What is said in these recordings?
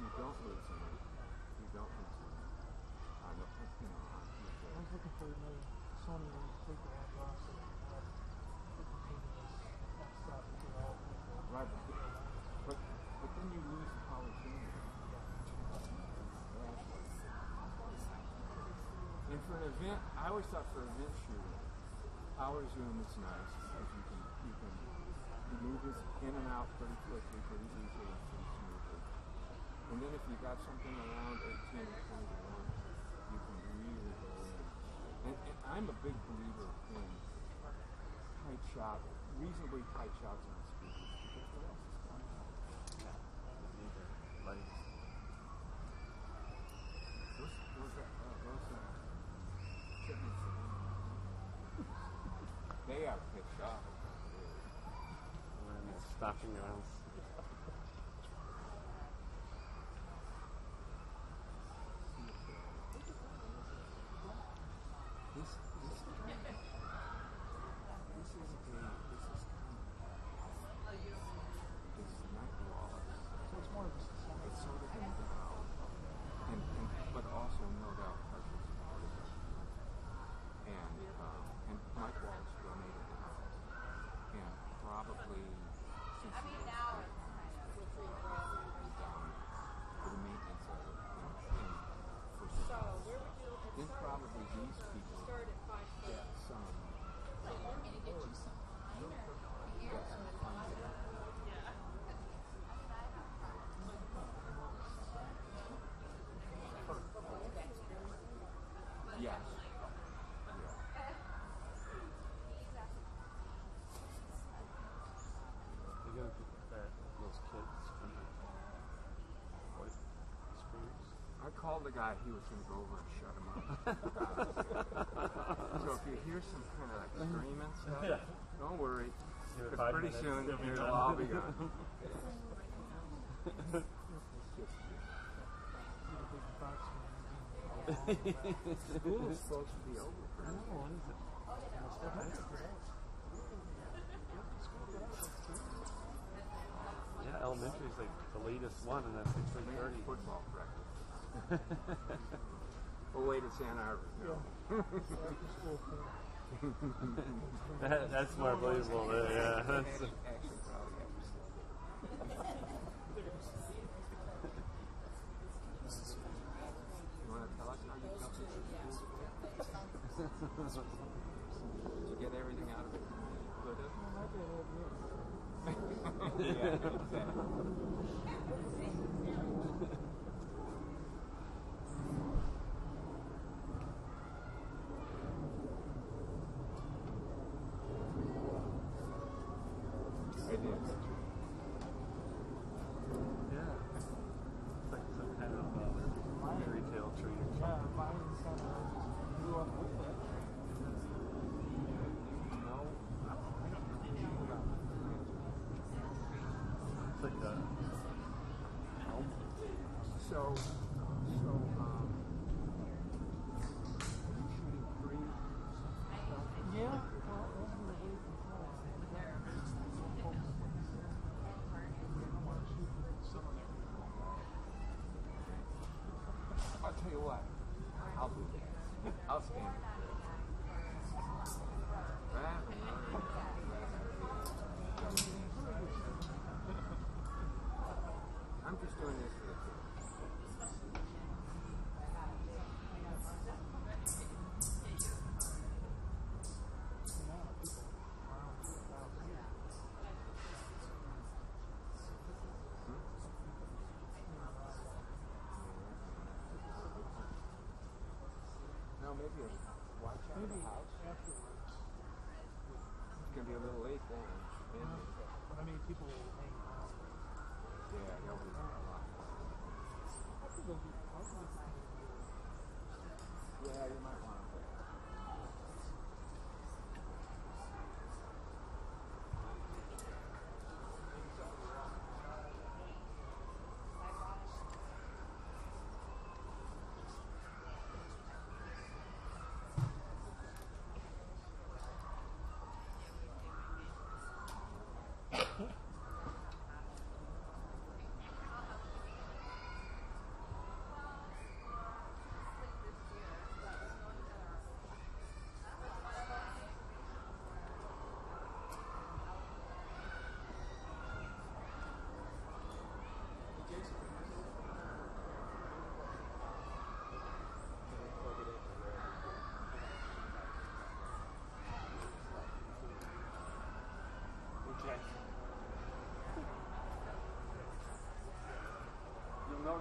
you don't lose any. You don't lose any. I was looking for Sony to take the one glass and put the paintings and stuff to all. Right, but then you lose the polyphenols. And for an event, I always thought for event shooting, our zoom is nice because you can move it in and out pretty quickly, pretty easily, and pretty smoothly. And then if you got something around 18 or 21, you can really go in. And I'm a big believer in tight shot, reasonably tight shots on speakers because what else is going on? Yeah, you need the light. They are pitched off. And stopping around. This is not wall. So it's more of a It's sort of in the house. But also no doubt precious part of it. And Mike Wallace donated the house. And probably since he was down for the maintenance of it. Then probably these people get some. Yes. You're going to get those kids from White Springs? I called the guy, he was going to go over and shut him up. So if you hear some kind of scream and stuff, don't worry. Because pretty soon it'll all be gone. School is supposed to be over. I don't know, what is it? Yeah, elementary is like the latest one, and that's like 3:30. Football practice. Oh wait, it's Ann Arbor. No. That's more believable. Yeah. Actually, probably after school. You want to tell us how you felt? Did you get everything out of it? Good. Yeah, exactly. It is. Yeah. It's like some kind of fairy tale tree or something. Yeah, mine kind of grew up with it. No. It's like a elm. So, are you shooting free? Yeah. I'll tell you what. I'll do that. I'll stand it. I'm just doing this for the kids. No, maybe watch out of the house. Afterwards. It's going to be a little late then. But I mean, people will hang out. Yeah, they'll be a lot. I think they'll be. Yeah, you might want to.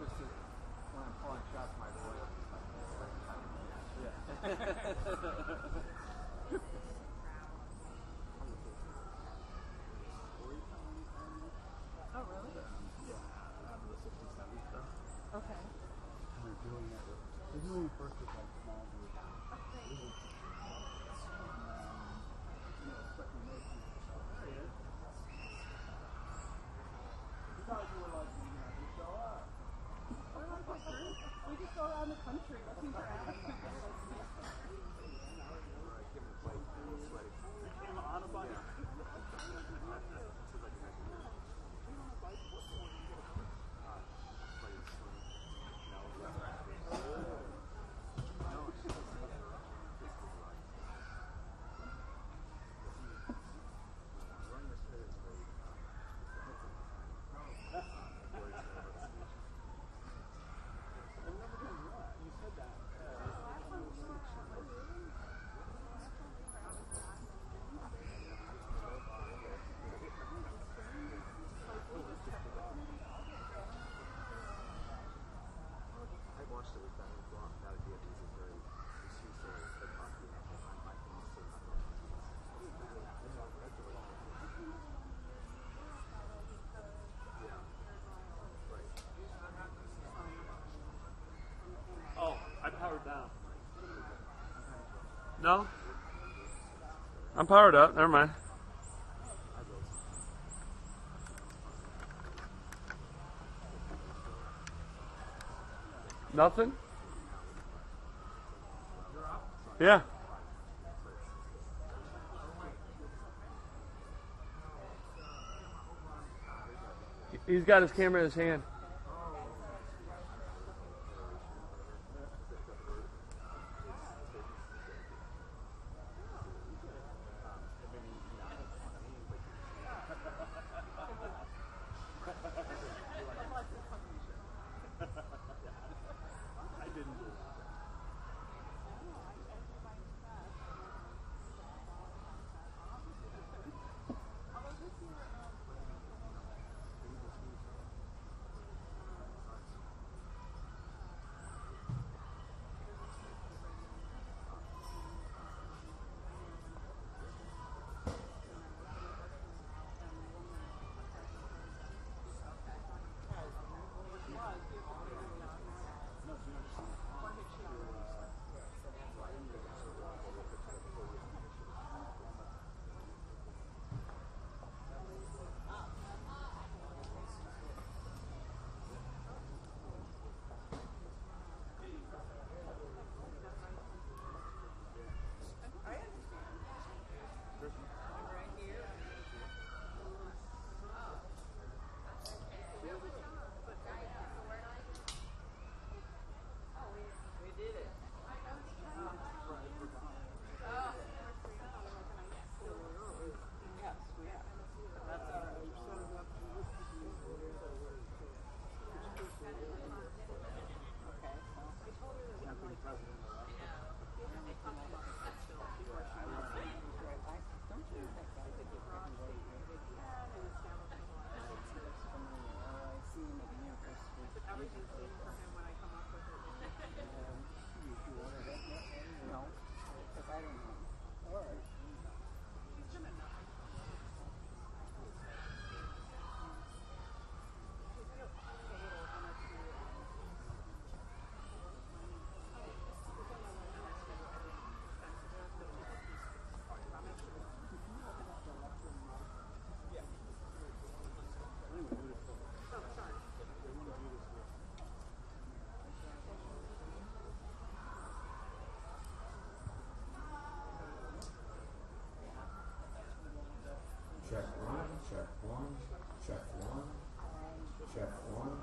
noticed it when I'm calling shots, my voice. Yeah. Oh, really? Yeah, out of the 67 stuff. Okay. We're doing it. This is when we first did like small group. This is, speculation. There he is. You thought you were like, you show up. We're like a group. We just go around the country looking for animals. You came on a bike? Oh, I powered down. No? I'm powered up. Never mind. Nothing? Yeah. He's got his camera in his hand. Check one, check one, check one, check one.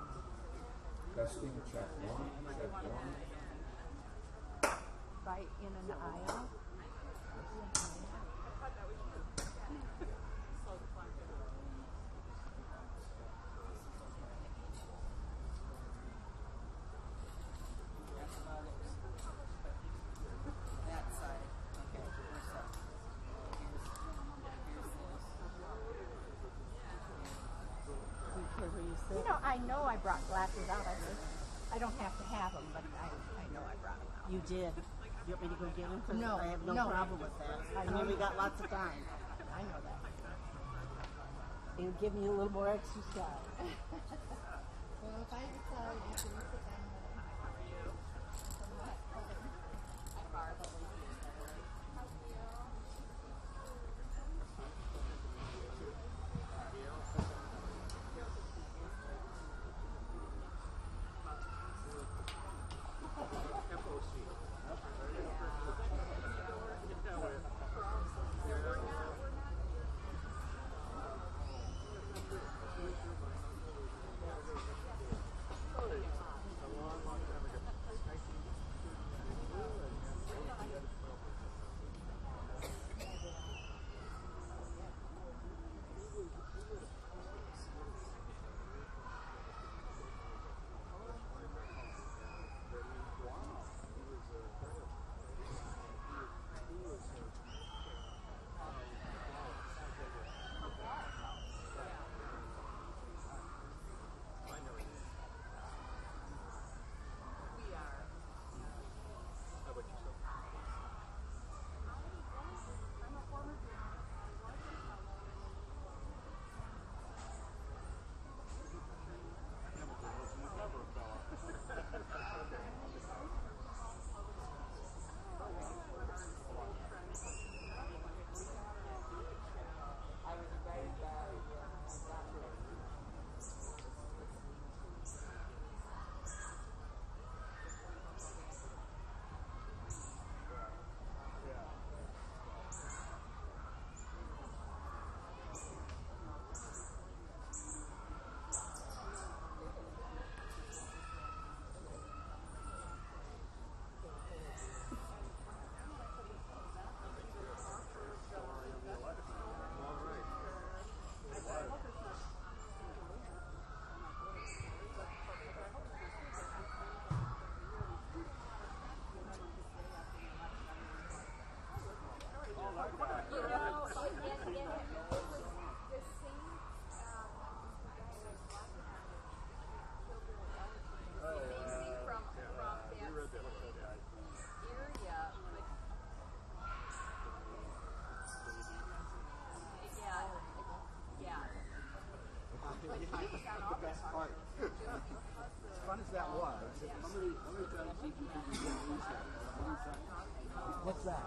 Testing, check one, check one. Right in an aisle. That side. Okay. Here's this. Because we you said. You know, I know I brought glasses out. I don't have to have them, but I know I brought them out. You did. You want me to go get them? No, I have no problem with that. I mean, we got lots of time. I know that. It'll give me a little more exercise. Well, if I decide you can sit down. What's that?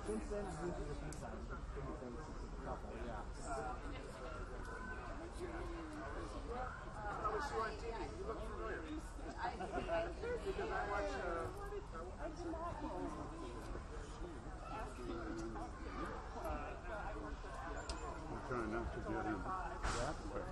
Since then, I've been to the few times. Couple, yeah. I was you on TV. You look familiar. Because I watch. I'm trying not to get in that way.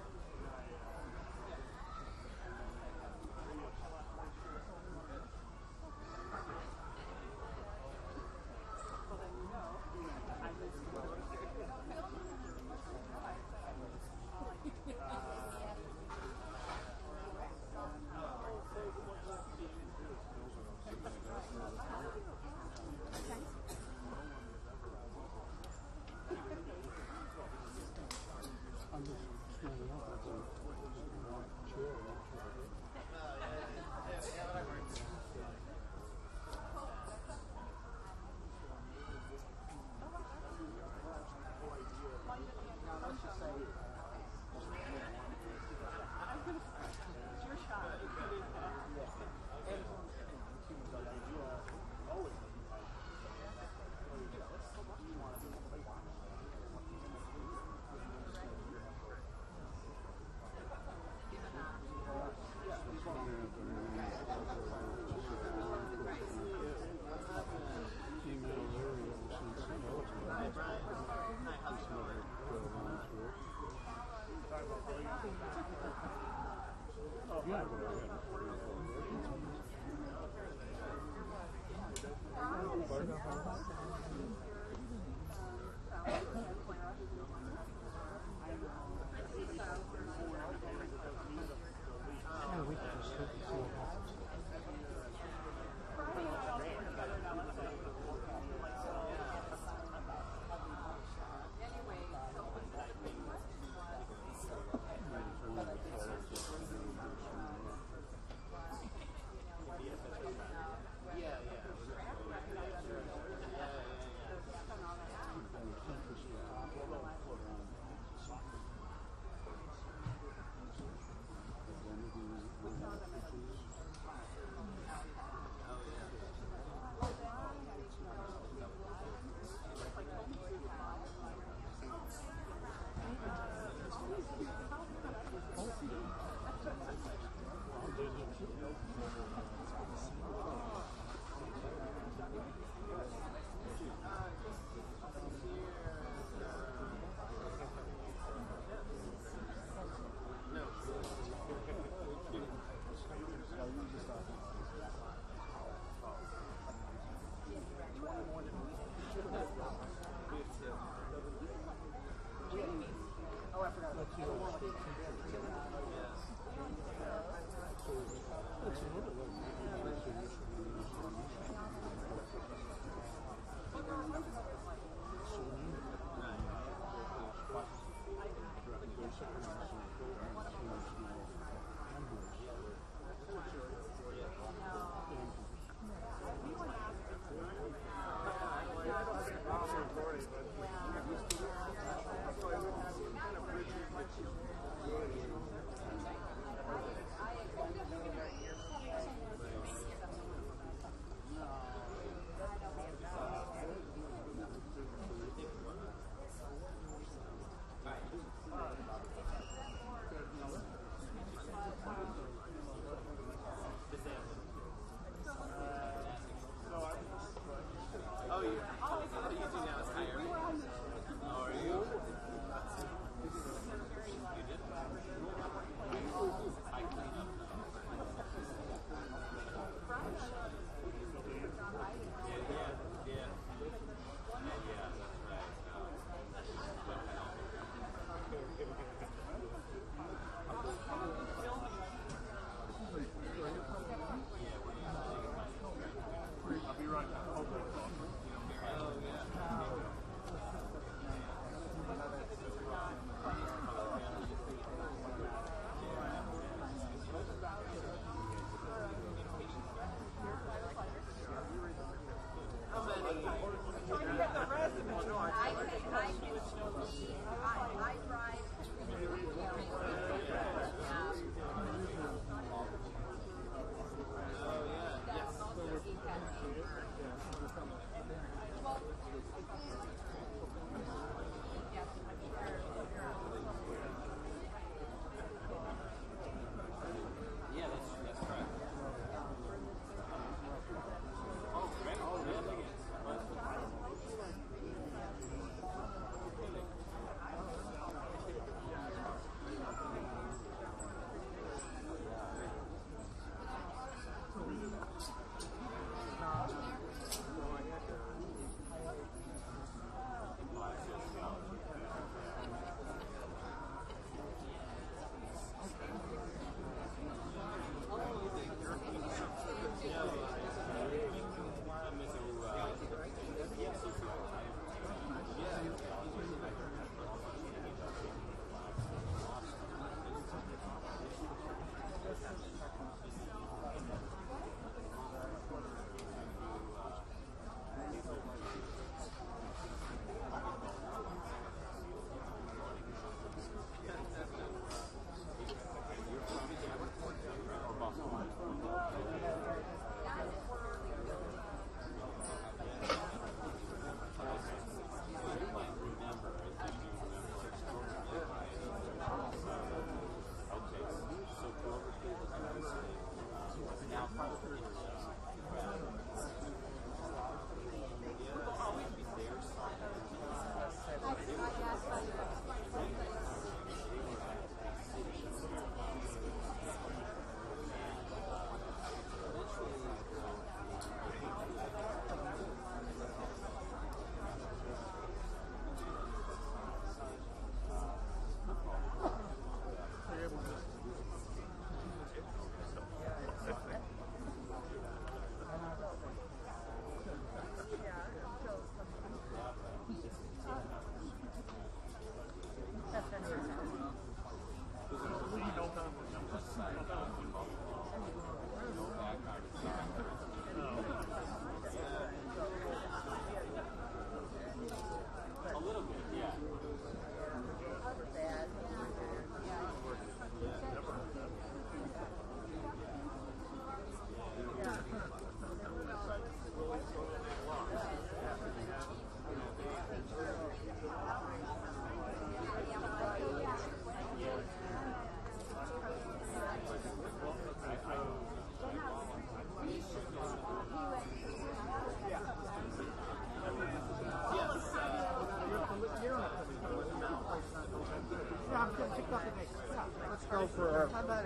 Oh, for how about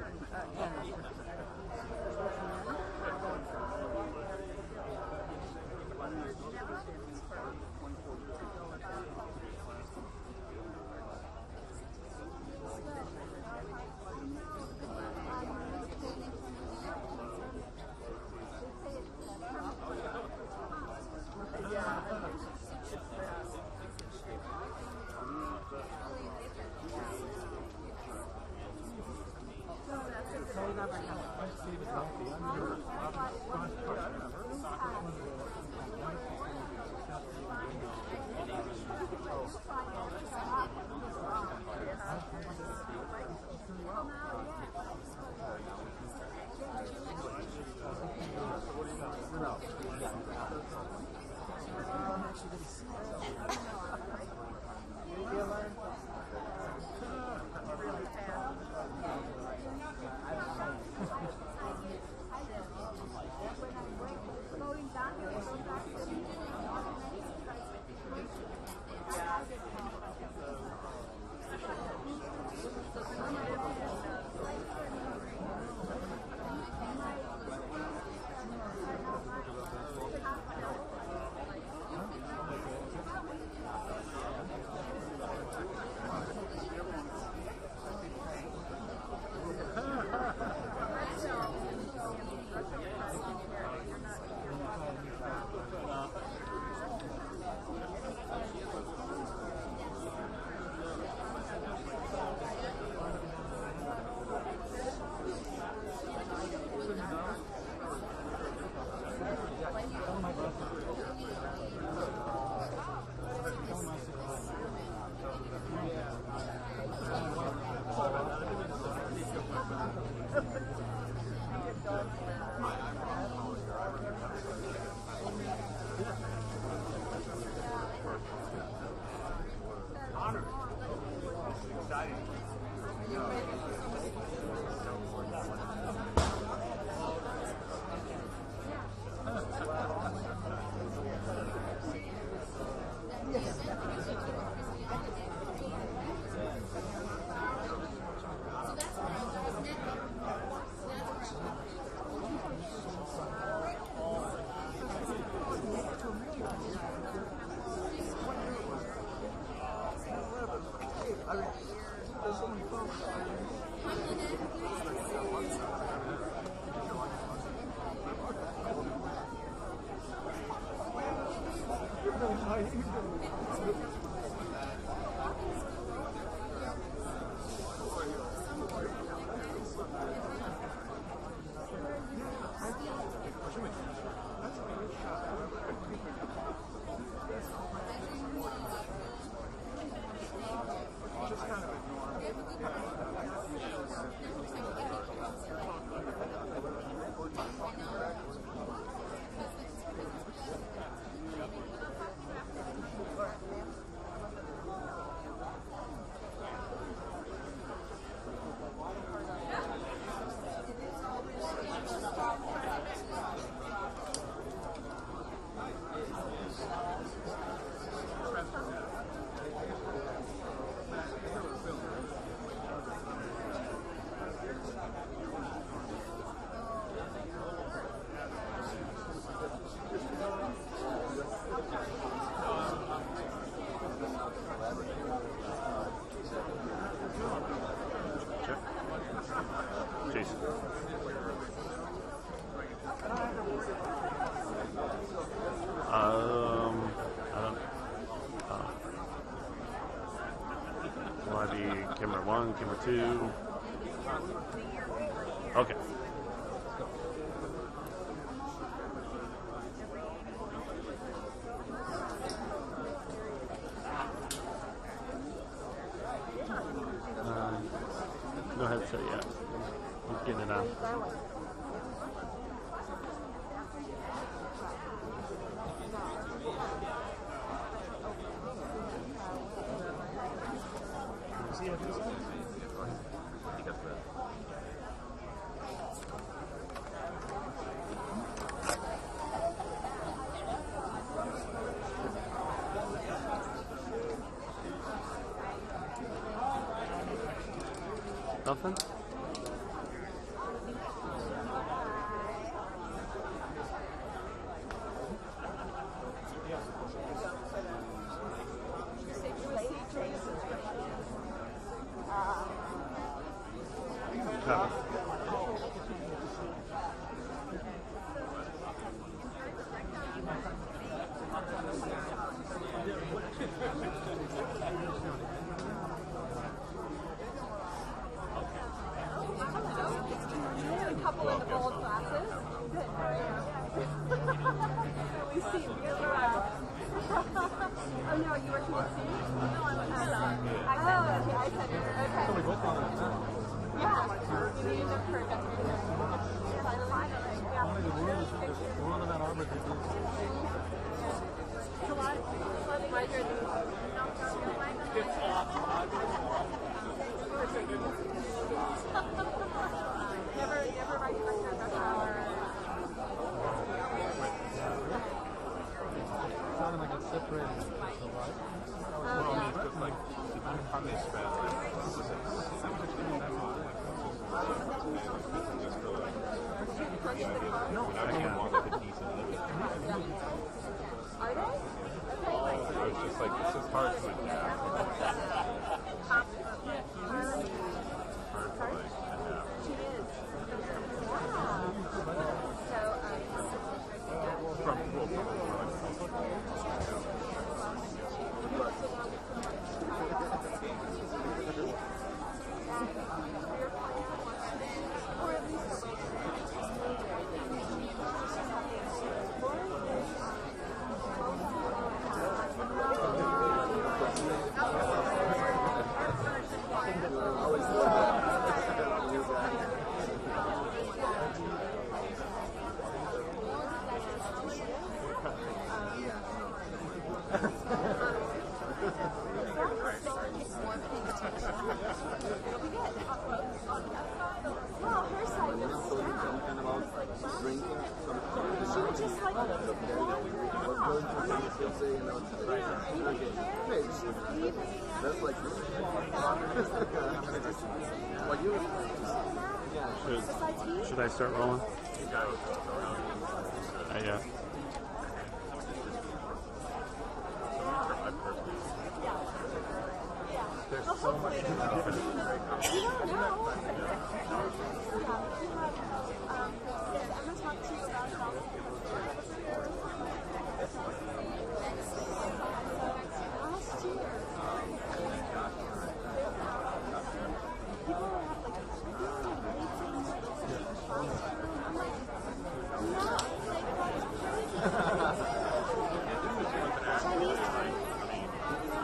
Camera 1, camera 2. Okay. Go ahead, so yeah. He's getting it on. Nothing? A couple of the gold glasses. Good. We see you. Oh no, you were TC? No, I'm a okay, I said it. Okay. Yeah. You need them for One of that armor did it's a lot lighter Never write like that. That's our sounded like it's separated. Well, I mean, it's just like, on this bed, no, I don't want like a decent look at them. Are they? Okay. It's just like, it's just hard to adapt. Hard to like adapt. She is. Yeah. So, From Should I start rolling? Yeah. There's so much to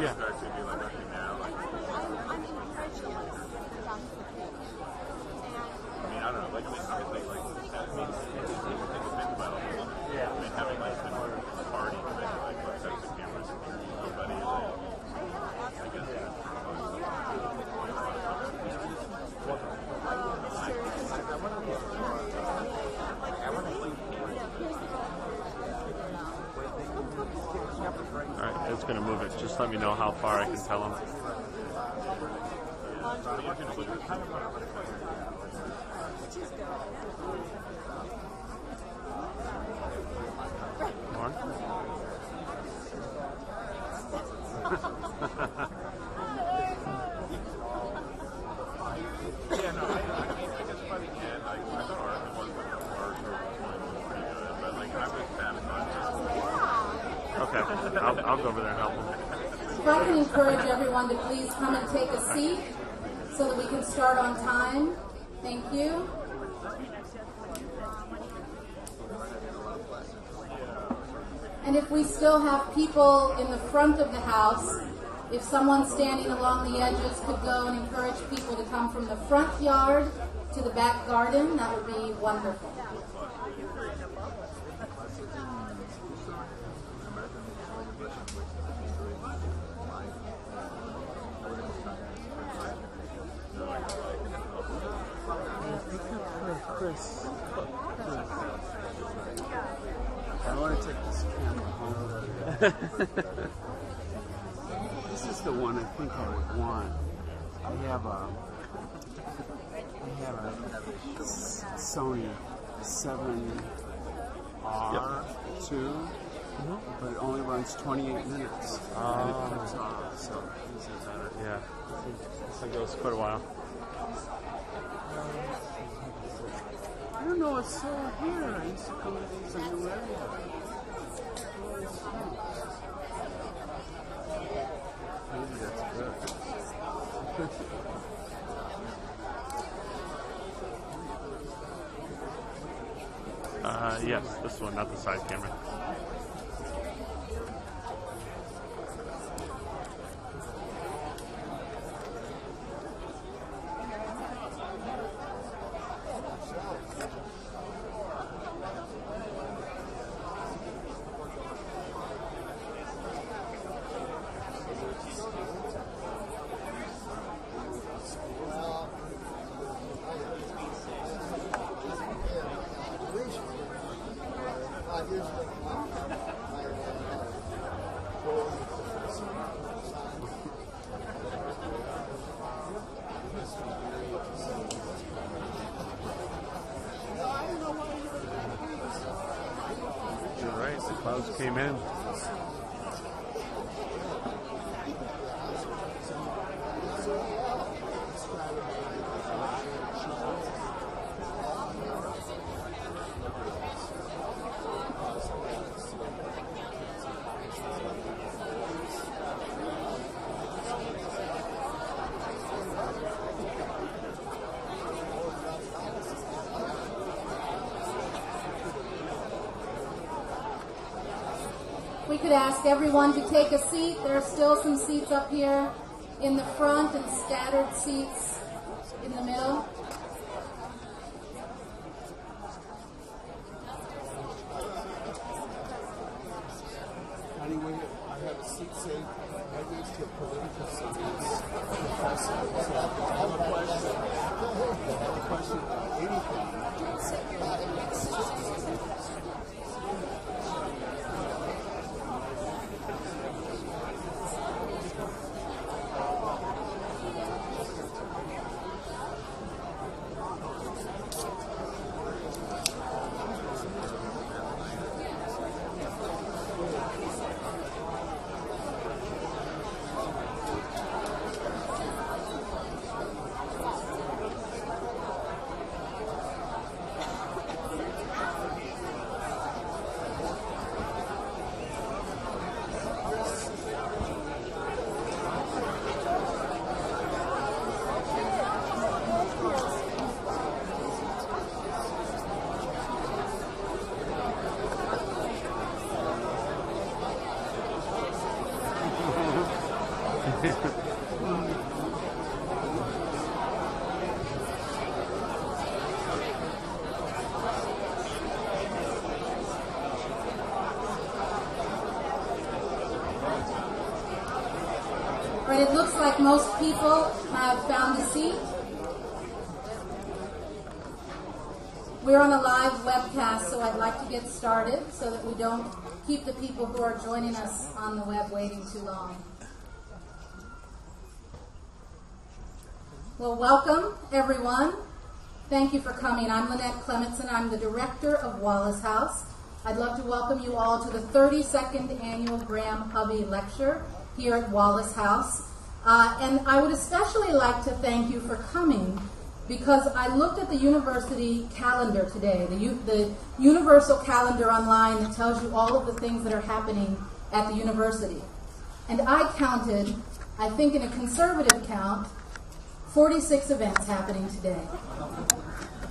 Yeah. Alright, it's going to move it. Just let me know how far I can tell him. More? Yeah, no, I guess by the end, I thought Arthur was pretty good, but like I was sabotaged. Okay, I'll go over there and help him. If I can encourage everyone to please come and take a seat so that we can start on time. Thank you. And if we still have people in the front of the house, if someone standing along the edges could go and encourage people to come from the front yard to the back garden, that would be wonderful. Chris. I want to take this camera home. This is the one I think I would want. I have a I have a Sony 7R2, but it only runs 28 minutes. And it cuts off, so this is better. Yeah, this thing goes quite a while. I don't know what's so here. I used to come to these in new area. Maybe that's good. Yes, this one, not the side camera. You're right, the clouds came in. We could ask everyone to take a seat. There are still some seats up here in the front and scattered seats in the middle. Anyway, I have a seat saved right next to a political science professor. So if you have a question about anything, Right, it looks like most people have found a seat. We're on a live webcast, so I'd like to get started so that we don't keep the people who are joining us on the web waiting too long. Well, welcome, everyone. Thank you for coming. I'm Lynette Clementson. I'm the director of Wallace House. I'd love to welcome you all to the 32nd Annual Graham Hovey Lecture here at Wallace House. And I would especially like to thank you for coming because I looked at the university calendar today, the universal calendar online that tells you all of the things that are happening at the university. And I counted, I think in a conservative count, 46 events happening today.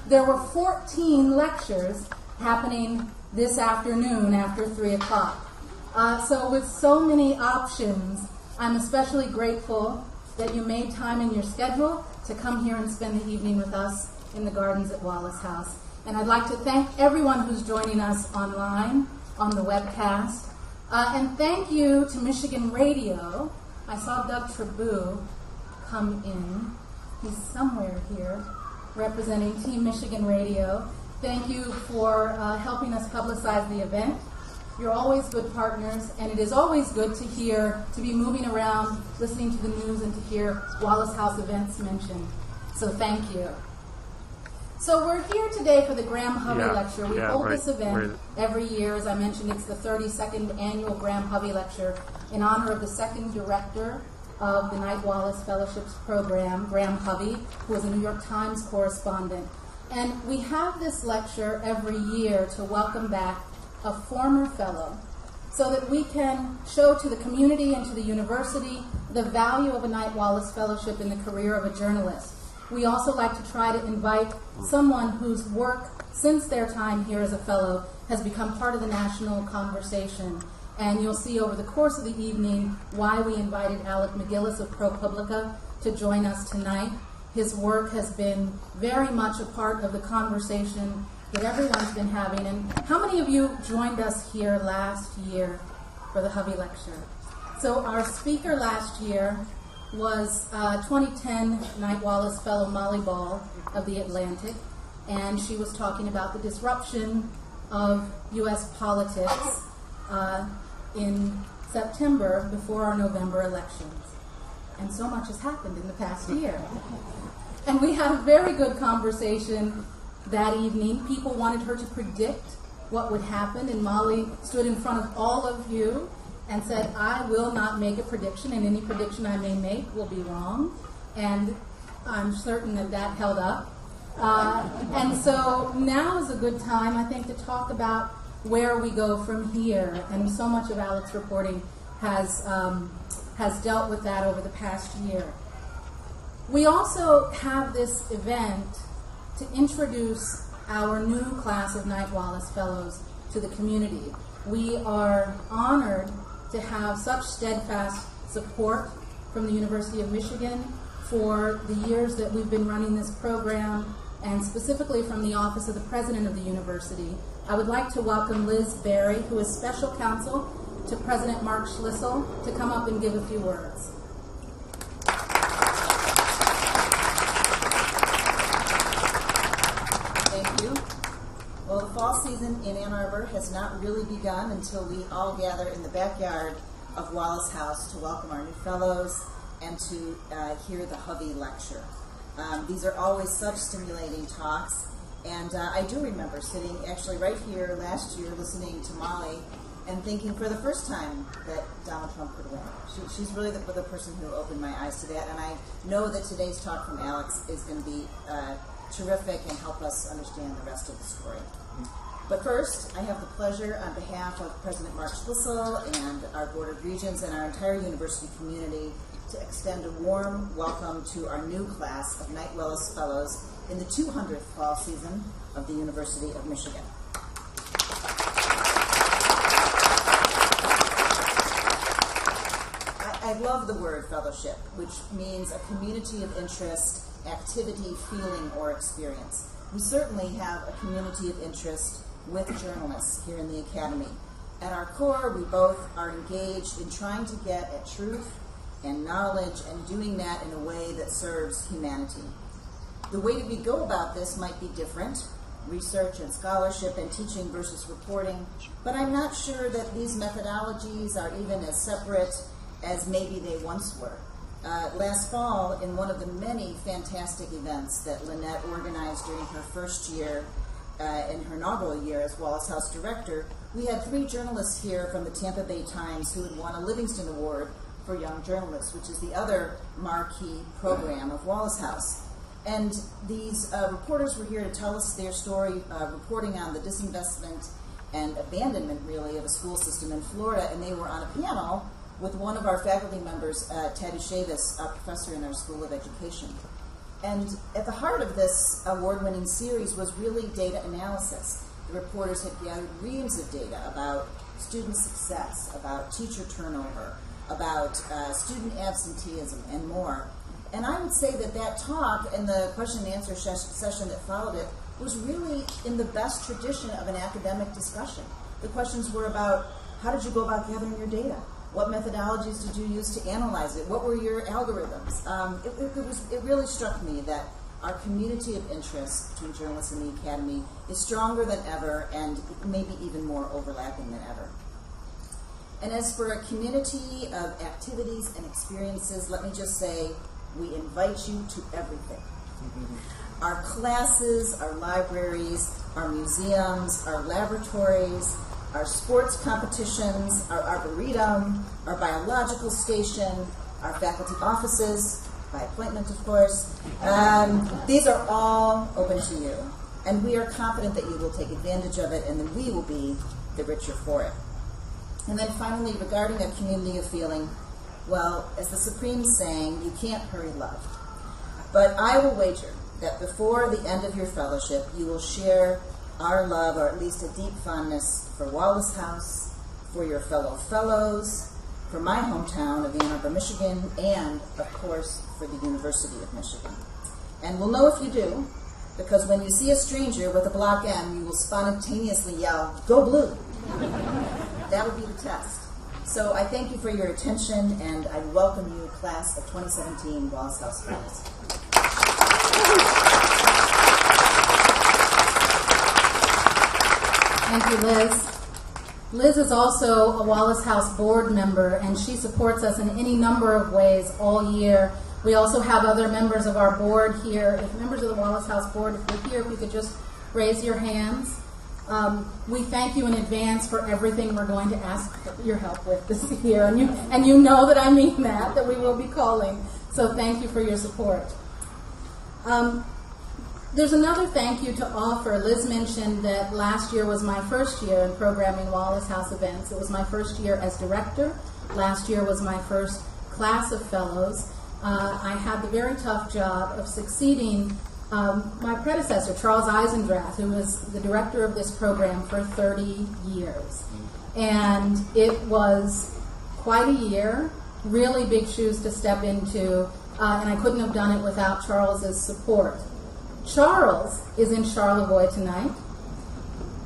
There were 14 lectures happening this afternoon after 3 o'clock. So with so many options, I'm especially grateful that you made time in your schedule to come here and spend the evening with us in the gardens at Wallace House. And I'd like to thank everyone who's joining us online on the webcast. And thank you to Michigan Radio. I saw Doug Trabue come in. He's somewhere here representing Team Michigan Radio. Thank you for helping us publicize the event. You're always good partners, and it is always good to be moving around, listening to the news, and to hear Wallace House events mentioned. So thank you. So we're here today for the Graham Hovey Lecture. We hold this event every year. As I mentioned, it's the 32nd annual Graham Hovey Lecture in honor of the second director of the Knight Wallace Fellowships Program, Graham Hovey, who was a New York Times correspondent. And we have this lecture every year to welcome back a former fellow so that we can show to the community and to the university the value of a Knight Wallace Fellowship in the career of a journalist. We also like to try to invite someone whose work since their time here as a fellow has become part of the national conversation. And you'll see over the course of the evening why we invited Alec McGillis of ProPublica to join us tonight. His work has been very much a part of the conversation that everyone's been having. And how many of you joined us here last year for the Hovey Lecture? So our speaker last year was 2010 Knight Wallace Fellow Molly Ball of the Atlantic, and she was talking about the disruption of U.S. politics in September before our November elections. And so much has happened in the past year. And we had a very good conversation that evening. People wanted her to predict what would happen, and Molly stood in front of all of you and said, I will not make a prediction, and any prediction I may make will be wrong. And I'm certain that that held up. And so now is a good time, I think, to talk about where we go from here. And so much of Alec's reporting has dealt with that over the past year. We also have this event to introduce our new class of Knight Wallace Fellows to the community. We are honored to have such steadfast support from the University of Michigan for the years that we've been running this program, and specifically from the Office of the President of the University. I would like to welcome Liz Berry, who is Special Counsel to President Mark Schlissel, to come up and give a few words. Thank you. Well, the fall season in Ann Arbor has not really begun until we all gather in the backyard of Wallace House to welcome our new fellows and to hear the Hovey Lecture. These are always such stimulating talks, and I do remember sitting actually right here last year listening to Molly and thinking for the first time that Donald Trump could win. She's really the person who opened my eyes to that, and I know that today's talk from Alex is going to be terrific and help us understand the rest of the story. But first, I have the pleasure on behalf of President Mark Schlissel and our Board of Regents and our entire university community to extend a warm welcome to our new class of Knight Wallace Fellows in the 200th fall season of the University of Michigan. I love the word fellowship, which means a community of interest, activity, feeling, or experience. We certainly have a community of interest with journalists here in the Academy. At our core, we both are engaged in trying to get at truth and knowledge and doing that in a way that serves humanity. The way we go about this might be different, research and scholarship and teaching versus reporting, but I'm not sure that these methodologies are even as separate as maybe they once were. Last fall, in one of the many fantastic events that Lynette organized during her first year, in her inaugural year as Wallace House Director, we had 3 journalists here from the Tampa Bay Times who had won a Livingston Award for Young Journalists, which is the other marquee program of Wallace House. And these reporters were here to tell us their story, reporting on the disinvestment and abandonment, really, of a school system in Florida, and they were on a panel with one of our faculty members, Taddy Chavis, a professor in our School of Education. And at the heart of this award-winning series was really data analysis. The reporters had gathered reams of data about student success, about teacher turnover, about student absenteeism, and more. And I would say that that talk and the question and answer session that followed it was really in the best tradition of an academic discussion. The questions were about, how did you go about gathering your data? What methodologies did you use to analyze it? What were your algorithms? It really struck me that our community of interest between journalists and the Academy is stronger than ever and maybe even more overlapping than ever. And as for a community of activities and experiences, let me just say, we invite you to everything. Our classes, our libraries, our museums, our laboratories, our sports competitions, our arboretum, our biological station, our faculty offices, by appointment, of course. These are all open to you. And we are confident that you will take advantage of it, and that we will be the richer for it. And then finally, regarding a community of feeling, well, as the Supreme saying, you can't hurry love. But I will wager that before the end of your fellowship, you will share our love, or at least a deep fondness for Wallace House, for your fellow fellows, for my hometown of Ann Arbor, Michigan, and, of course, for the University of Michigan. And we'll know if you do, because when you see a stranger with a block M, you will spontaneously yell, "Go Blue!" That would be the test. So I thank you for your attention, and I welcome you, class of 2017 Wallace House Fellows. Thank you, Liz. Liz is also a Wallace House board member, and she supports us in any number of ways all year. We also have other members of our board here. If members of the Wallace House board, if you're here, if you could just raise your hands. We thank you in advance for everything we're going to ask your help with this year, and you know that I mean that we will be calling. So thank you for your support. There's another thank you to offer. Liz mentioned that last year was my first year in programming Wallace House events. It was my first year as director. Last year was my first class of fellows. I had the very tough job of succeeding my predecessor, Charles Eisendrath, who was the director of this program for 30 years. And it was quite a year, really big shoes to step into, and I couldn't have done it without Charles's support. Charles is in Charlevoix tonight,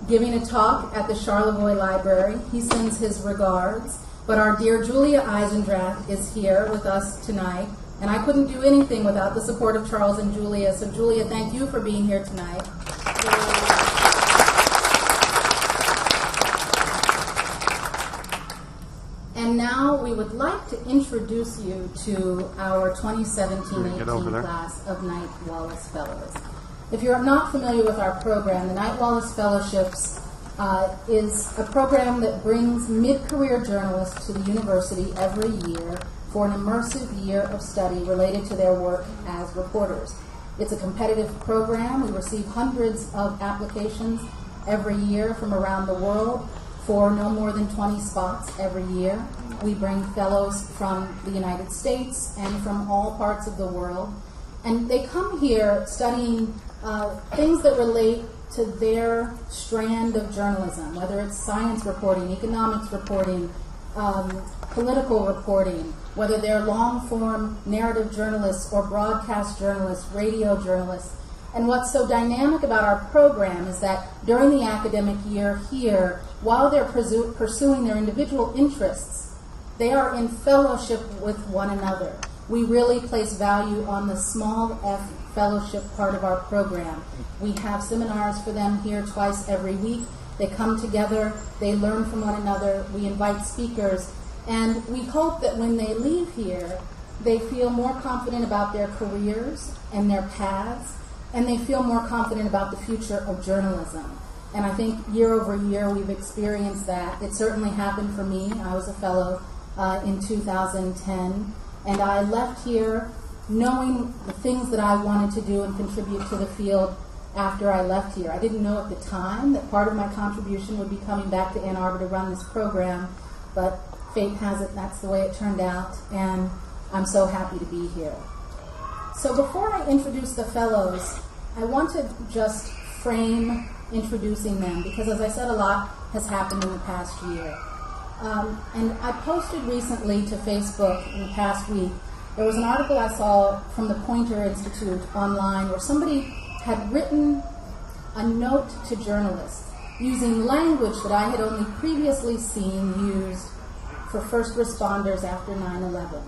giving a talk at the Charlevoix Library. He sends his regards. But our dear Julia Eisendrath is here with us tonight, and I couldn't do anything without the support of Charles and Julia. So Julia, thank you for being here tonight. And now we would like to introduce you to our 2017-18 class of Knight Wallace Fellows. If you're not familiar with our program, the Knight Wallace Fellowships is a program that brings mid-career journalists to the university every year for an immersive year of study related to their work as reporters. It's a competitive program. We receive hundreds of applications every year from around the world for no more than 20 spots every year. We bring fellows from the United States and from all parts of the world. And they come here studying things that relate to their strand of journalism, whether it's science reporting, economics reporting, political reporting, whether they're long-form narrative journalists or broadcast journalists, radio journalists. And what's so dynamic about our program is that during the academic year here, while they're pursuing their individual interests, they are in fellowship with one another. We really place value on the small f fellowship part of our program. We have seminars for them here twice every week. They come together, they learn from one another, we invite speakers, and we hope that when they leave here, they feel more confident about their careers and their paths, and they feel more confident about the future of journalism. And I think year over year we've experienced that. It certainly happened for me. I was a fellow in 2010, and I left here knowing the things that I wanted to do and contribute to the field after I left here. I didn't know at the time that part of my contribution would be coming back to Ann Arbor to run this program, but fate has it that's the way it turned out, and I'm so happy to be here. So before I introduce the fellows, I want to just frame introducing them, because as I said, a lot has happened in the past year. And I posted recently to Facebook in the past week, there was an article I saw from the Poynter Institute online where somebody had written a note to journalists using language that I had only previously seen used for first responders after 9/11.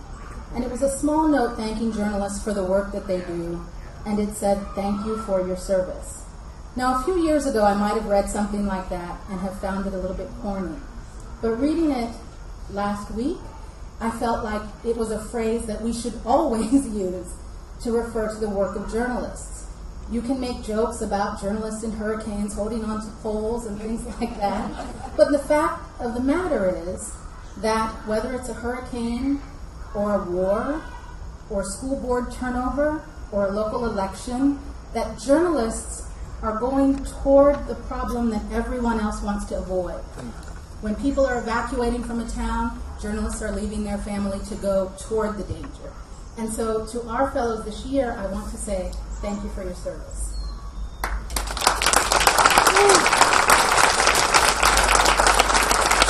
And it was a small note thanking journalists for the work that they do, and it said, "Thank you for your service." Now, a few years ago, I might have read something like that and have found it a little bit corny. But reading it last week, I felt like it was a phrase that we should always use. to refer to the work of journalists. You can make jokes about journalists in hurricanes holding onto poles and things like that, but the fact of the matter is that whether it's a hurricane or a war or school board turnover or a local election, that journalists are going toward the problem that everyone else wants to avoid. When people are evacuating from a town, journalists are leaving their family to go toward the danger. And so to our fellows this year, I want to say thank you for your service.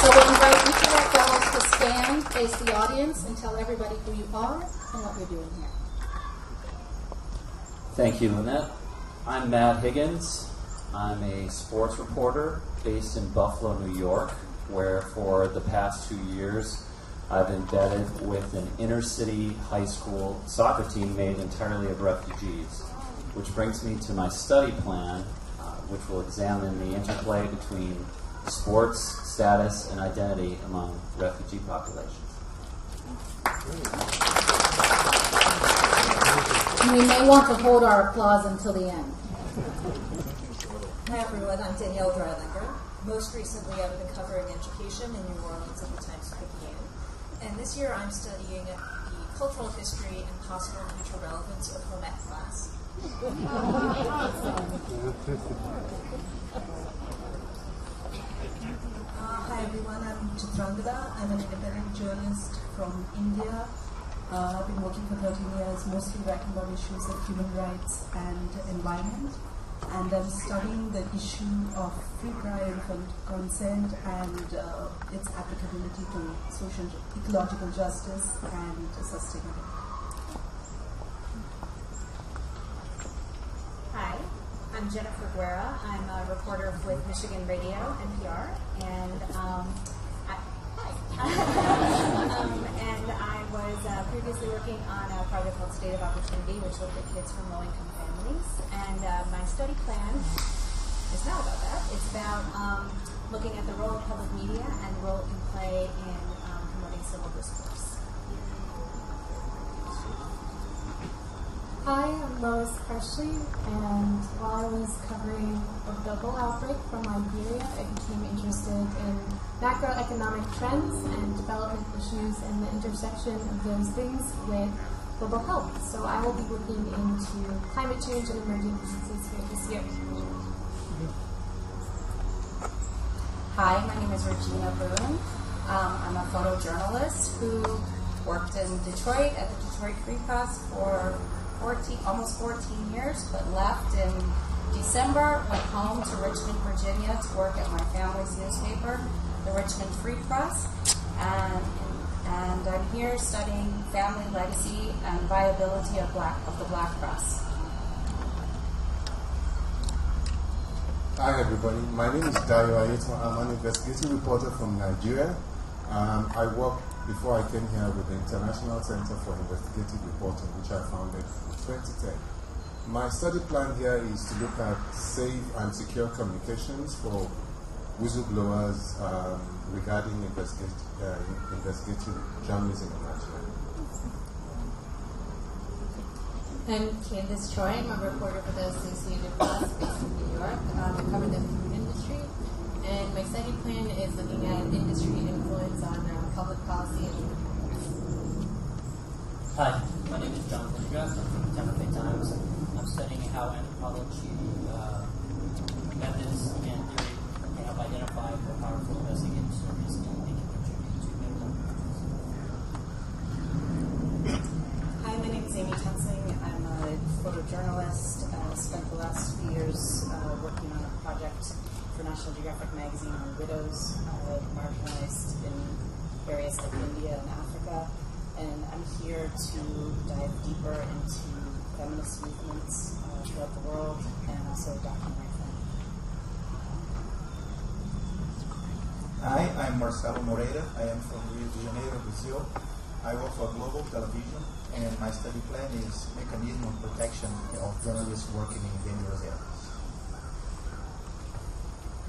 So we'll invite each of our fellows to stand, face the audience, and tell everybody who you are and what you're doing here. Thank you, Lynette. I'm Matt Higgins. I'm a sports reporter based in Buffalo, New York, where for the past 2 years I've embedded with an inner-city high school soccer team made entirely of refugees, which brings me to my study plan, which will examine the interplay between sports, status, and identity among refugee populations. We may want to hold our applause until the end. Hi everyone, I'm Danielle Dreilinger. Most recently I've been covering education in New Orleans at the Times-Picayune. And this year I'm studying the cultural history and possible future relevance of home ec class. Hi everyone, I'm Chitrangada. I'm an independent journalist from India. I've been working for 13 years, mostly writing about issues of human rights and environment. And I'm studying the issue of free prior infant consent and its applicability to social, ecological justice and sustainability. Hi, I'm Jennifer Guerra. I'm a reporter with Michigan Radio, NPR, and and I was previously working on a project called State of Opportunity, which looked at kids from low-income families. And my study plan is not about that. It's about looking at the role of public media and the role it can play in promoting civil discourse. Hi, I'm Lois Presley, and while I was covering a double outbreak from Liberia, I became interested in macroeconomic trends and development issues and the intersection of those things with global health. So I will be looking into climate change and emerging diseases here this year. Hi, my name is Regina Boone. I'm a photojournalist who worked in Detroit at the Detroit Free Press for almost 14 years, but left in December, went home to Richmond, Virginia to work at my family's newspaper, the Richmond Free Press, and I'm here studying family legacy and viability of the black press. Hi everybody, my name is Dayo Ayeto. I'm an investigative reporter from Nigeria. I worked before I came here with the International Center for Investigative Reporting, which I founded in 2010. My study plan here is to look at safe and secure communications for whistleblowers regarding investigative journalism in Nigeria. I'm Candace Choi. I'm a reporter for the Associated Press based in New York. I cover the food industry, and my study plan is looking at industry influence on public policy and human rights. Hi, my name is Jonathan DeGrasse. I'm from the Tampa Bay Times. I'm studying how anthropology methods and theory can help identify more powerful investigative stories and they can contribute to better government. Hi, my name is Amy Tensing. I'm a photojournalist. Spent the last few years working on a project for National Geographic magazine on widows marginalized in areas like India and Africa. And I'm here to dive deeper into feminist movements throughout the world and also document them. Hi, I'm Marcelo Moreira. I am from Rio de Janeiro, Brazil. I work for Global Television, and my study plan is mechanism of protection of journalists working in dangerous areas.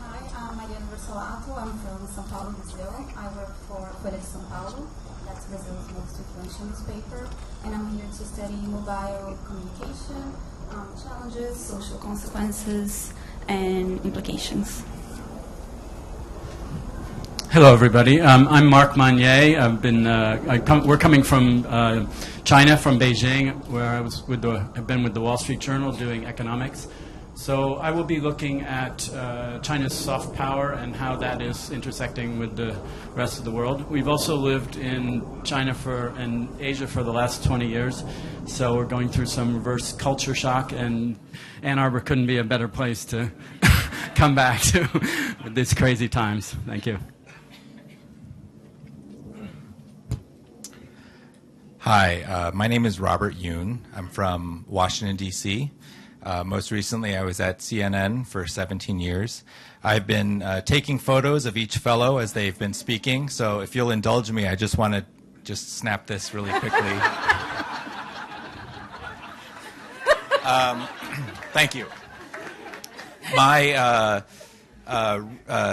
Hi, I'm Mariana Versolato. I'm from São Paulo, Brazil. I work for Folha de São Paulo. That's Brazil's most influential newspaper. And I'm here to study mobile communication, challenges, social consequences, and implications. Hello, everybody. I'm Marc Magnier. We're coming from China, from Beijing, where I've been with the Wall Street Journal doing economics. So I will be looking at China's soft power and how that is intersecting with the rest of the world. We've also lived in China and Asia for the last 20 years, so we're going through some reverse culture shock, and Ann Arbor couldn't be a better place to come back to with these crazy times. Thank you. Hi, my name is Robert Yoon. I'm from Washington, D.C. Most recently, I was at CNN for 17 years. I've been taking photos of each fellow as they've been speaking, so if you'll indulge me, I just want to snap this really quickly. Thank you. My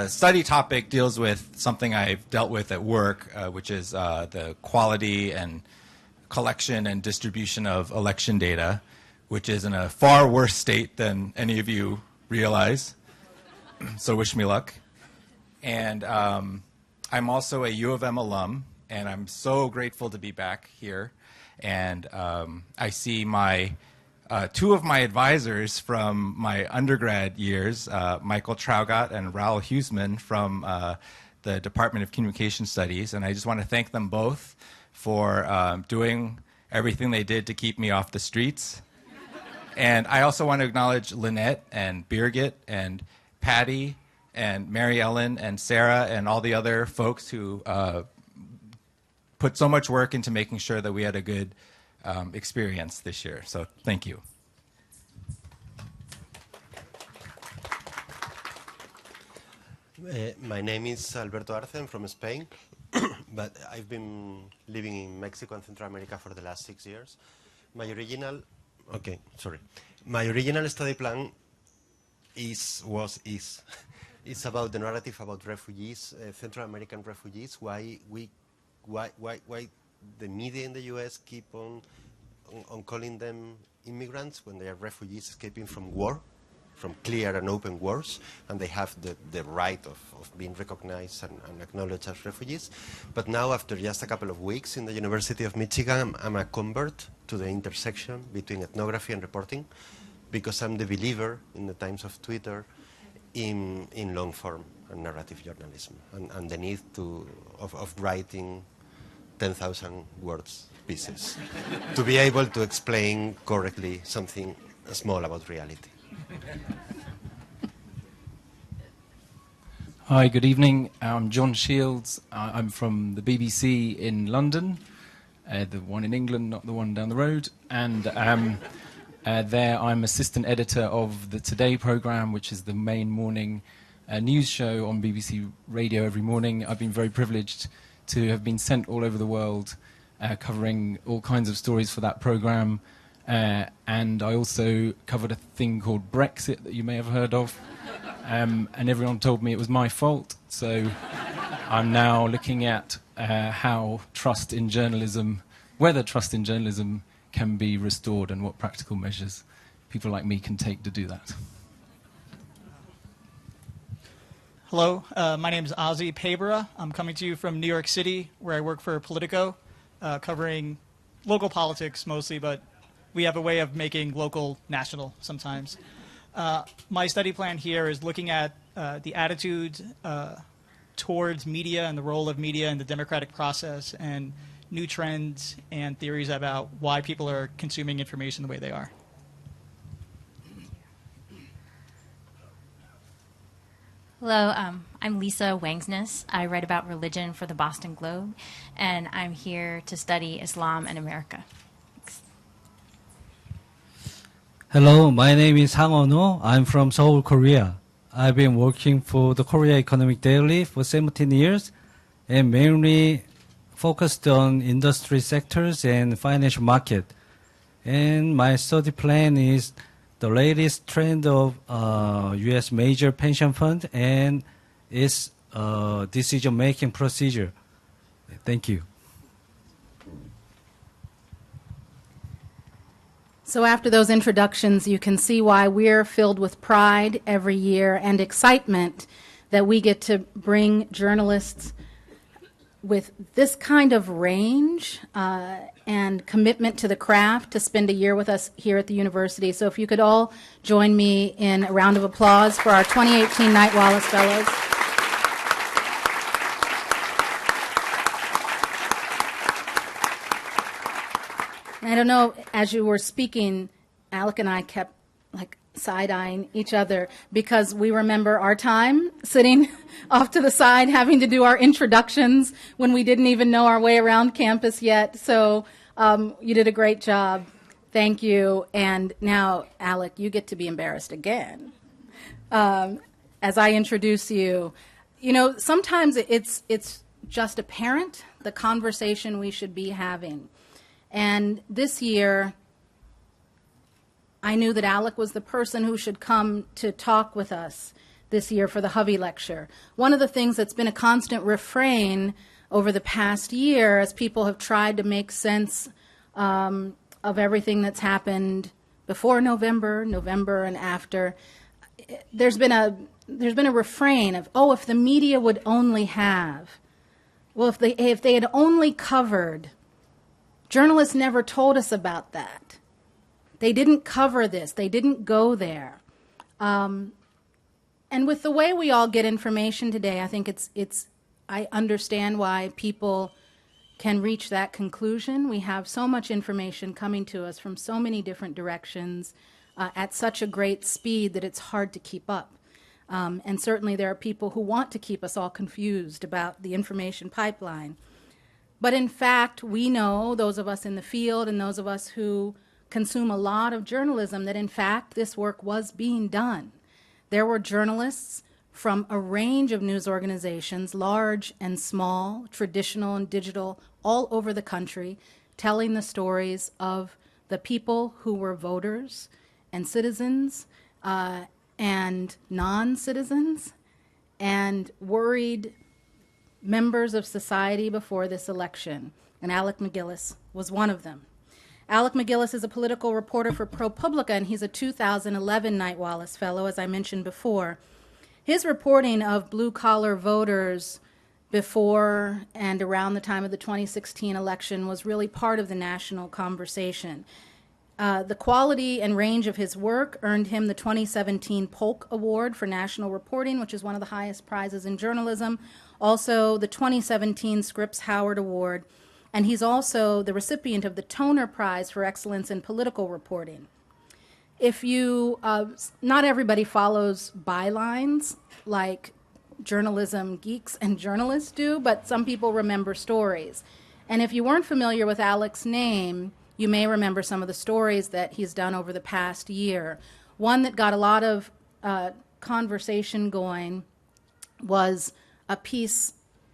study topic deals with something I've dealt with at work, which is the quality and collection and distribution of election data, which is in a far worse state than any of you realize. So wish me luck. And I'm also a U of M alum, and I'm so grateful to be back here. And I see two of my advisors from my undergrad years, Michael Traugott and Raoul Huseman from the Department of Communication Studies, and I just want to thank them both for doing everything they did to keep me off the streets. And I also want to acknowledge Lynette and Birgit and Patty and Mary Ellen and Sarah and all the other folks who put so much work into making sure that we had a good experience this year. So thank you. My name is Alberto Arce. I'm from Spain, but I've been living in Mexico and Central America for the last 6 years. My original study plan is about the narrative about refugees, Central American refugees. Why the media in the U.S. keep on calling them immigrants when they are refugees escaping from war, from clear and open wars, and they have the right of being recognized and acknowledged as refugees. But now, after just a couple of weeks in the University of Michigan, I'm a convert to the intersection between ethnography and reporting, because I'm the believer in the times of Twitter in long form and narrative journalism, and the need of writing 10,000 words pieces to be able to explain correctly something small about reality. Hi, good evening. I'm John Shields. I'm from the BBC in London, the one in England, not the one down the road. And there I'm assistant editor of the Today programme, which is the main morning news show on BBC Radio every morning. I've been very privileged to have been sent all over the world covering all kinds of stories for that programme. And I also covered a thing called Brexit that you may have heard of. And everyone told me it was my fault. So I'm now looking at whether trust in journalism can be restored and what practical measures people like me can take to do that. Hello, my name is Ozzy Pabera. I'm coming to you from New York City, where I work for Politico, covering local politics mostly, but we have a way of making local national sometimes. My study plan here is looking at the attitude towards media and the role of media in the democratic process and new trends and theories about why people are consuming information the way they are. Hello, I'm Lisa Wangsness. I write about religion for the Boston Globe, and I'm here to study Islam in America. Hello, my name is Hang Oh. I'm from Seoul, Korea. I've been working for the Korea Economic Daily for 17 years and mainly focused on industry sectors and financial market. And my study plan is the latest trend of U.S. major pension fund and its decision-making procedure. Thank you. So after those introductions, you can see why we're filled with pride every year and excitement that we get to bring journalists with this kind of range and commitment to the craft to spend a year with us here at the university. So if you could all join me in a round of applause for our 2018 Knight Wallace Fellows. And I don't know, as you were speaking, Alec and I kept like side-eyeing each other because we remember our time sitting off to the side having to do our introductions when we didn't even know our way around campus yet. So you did a great job. Thank you. And now, Alec, you get to be embarrassed again. As I introduce you, you know, sometimes it's just apparent, the conversation we should be having. And this year, I knew that Alec was the person who should come to talk with us this year for the Hovey Lecture. One of the things that's been a constant refrain over the past year as people have tried to make sense of everything that's happened before November and after, there's been a refrain of, oh, if the media would only have, well, if they had only covered. Journalists never told us about that. They didn't cover this. They didn't go there. And with the way we all get information today, I think I understand why people can reach that conclusion. We have so much information coming to us from so many different directions at such a great speed that it's hard to keep up. And certainly there are people who want to keep us all confused about the information pipeline. But in fact, we know, those of us in the field and those of us who consume a lot of journalism, that in fact this work was being done. There were journalists from a range of news organizations, large and small, traditional and digital, all over the country, telling the stories of the people who were voters and citizens and non-citizens and worried members of society before this election, and Alec MacGillis was one of them. Alec MacGillis is a political reporter for ProPublica, and he's a 2011 Knight Wallace Fellow, as I mentioned before. His reporting of blue-collar voters before and around the time of the 2016 election was really part of the national conversation. The quality and range of his work earned him the 2017 Polk Award for National Reporting, which is one of the highest prizes in journalism. Also, the 2017 Scripps Howard Award, and he's also the recipient of the Toner Prize for Excellence in Political Reporting. If you, not everybody follows bylines like journalism geeks and journalists do, but some people remember stories. And if you weren't familiar with Alec's name, you may remember some of the stories that he's done over the past year. One that got a lot of conversation going was a piece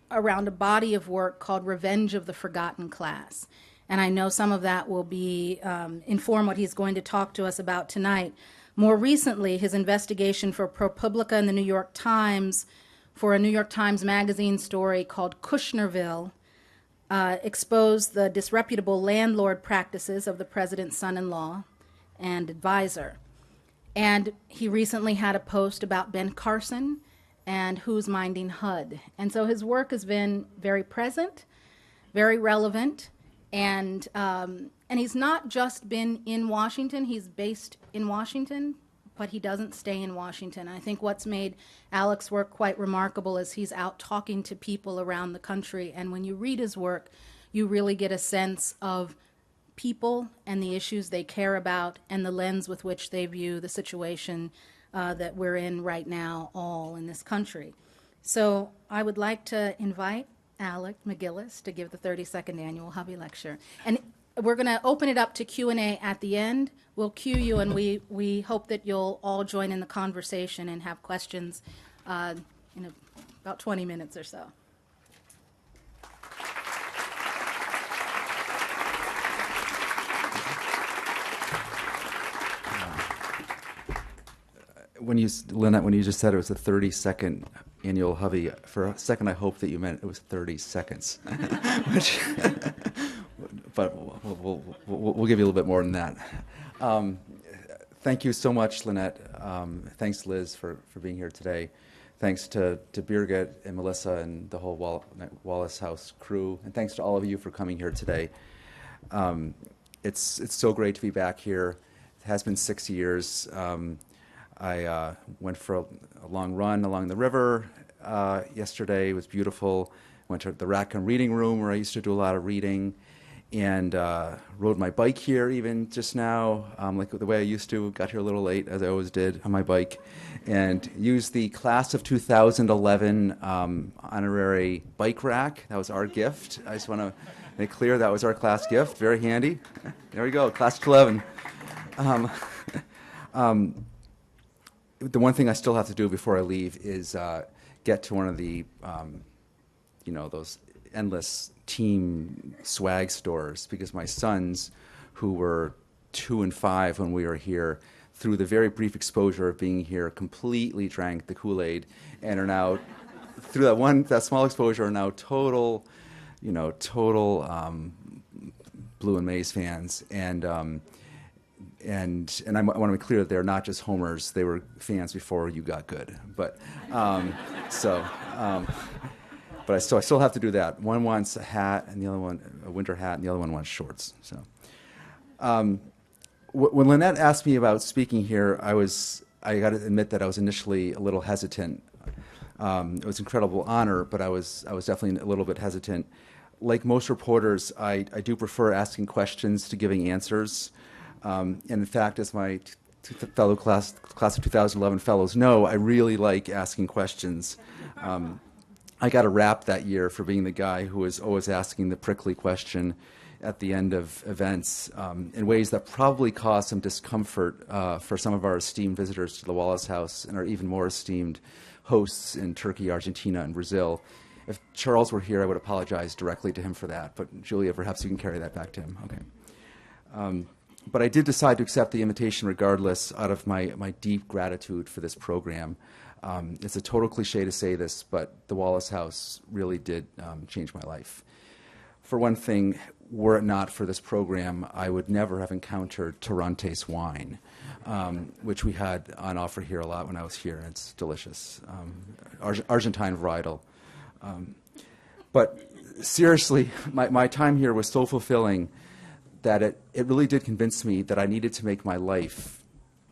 around a body of work called Revenge of the Forgotten Class. And I know some of that will be inform what he's going to talk to us about tonight. More recently, his investigation for ProPublica and the New York Times for a New York Times Magazine story called Kushnerville exposed the disreputable landlord practices of the president's son-in-law and advisor. And he recently had a post about Ben Carson and Who's Minding HUD. And so his work has been very present, very relevant, and he's not just been in Washington. He's based in Washington, but he doesn't stay in Washington. I think what's made Alec's work quite remarkable is he's out talking to people around the country, and when you read his work, you really get a sense of people and the issues they care about and the lens with which they view the situation that we're in right now all in this country. So I would like to invite Alec MacGillis to give the 32nd Annual Hovey Lecture. And we're going to open it up to Q&A at the end. We'll cue you, and we hope that you'll all join in the conversation and have questions in about 20 minutes or so. Lynette, when you just said it was a 30-second annual Hovey. For a second, I hoped that you meant it was 30 seconds. Which but we'll give you a little bit more than that. Thank you so much, Lynette. Thanks, Liz, for being here today. Thanks to Birgit and Melissa and the whole Wallace House crew. And thanks to all of you for coming here today. It's so great to be back here. It has been 6 years. I went for a long run along the river yesterday. It was beautiful. Went to the Rackham Reading Room where I used to do a lot of reading, and rode my bike here even just now, like the way I used to. Got here a little late, as I always did, on my bike, and used the class of 2011 honorary bike rack. That was our gift. I just want to make clear that was our class gift. Very handy. There we go, class of 11. The one thing I still have to do before I leave is get to one of the, those endless team swag stores, because my sons, who were 2 and 5 when we were here, through the very brief exposure of being here, completely drank the Kool-Aid and are now, through that small exposure, are now total Blue and Maize fans. And I want to be clear that they're not just homers; they were fans before you got good. But but I still have to do that. One wants a hat, and the other one a winter hat, and the other one wants shorts. So when Lynette asked me about speaking here, I got to admit that I was initially a little hesitant. It was an incredible honor, but I was definitely a little bit hesitant. Like most reporters, I do prefer asking questions to giving answers. And in fact, as my fellow class of 2011 fellows know, I really like asking questions. I got a rap that year for being the guy who was always asking the prickly question at the end of events in ways that probably caused some discomfort for some of our esteemed visitors to the Wallace House and our even more esteemed hosts in Turkey, Argentina, and Brazil. If Charles were here, I would apologize directly to him for that. But Julia, perhaps you can carry that back to him. Okay. But I did decide to accept the invitation regardless, out of my deep gratitude for this program. It's a total cliche to say this, but the Wallace House really did change my life. For one thing, were it not for this program, I would never have encountered Torrontés wine, which we had on offer here a lot when I was here. It's delicious. Argentine varietal. But seriously, my time here was so fulfilling that it really did convince me that I needed to make my life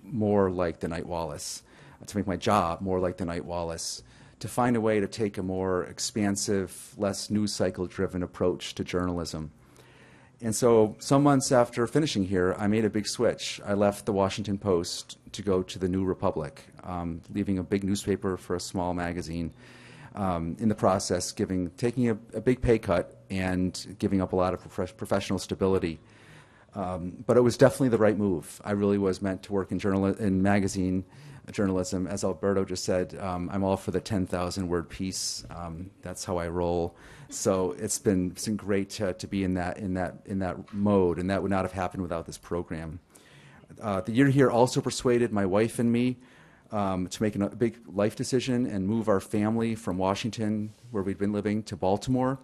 more like the Knight Wallace, to make my job more like the Knight Wallace, to find a way to take a more expansive, less news cycle-driven approach to journalism. And so some months after finishing here, I made a big switch. I left the Washington Post to go to the New Republic, leaving a big newspaper for a small magazine. In the process, taking a big pay cut and giving up a lot of professional stability. But it was definitely the right move. I really was meant to work in magazine journalism. As Alberto just said, I'm all for the 10,000-word piece. That's how I roll. So it's been great to be in that mode, and that would not have happened without this program. The year here also persuaded my wife and me to make a big life decision and move our family from Washington, where we'd been living, to Baltimore.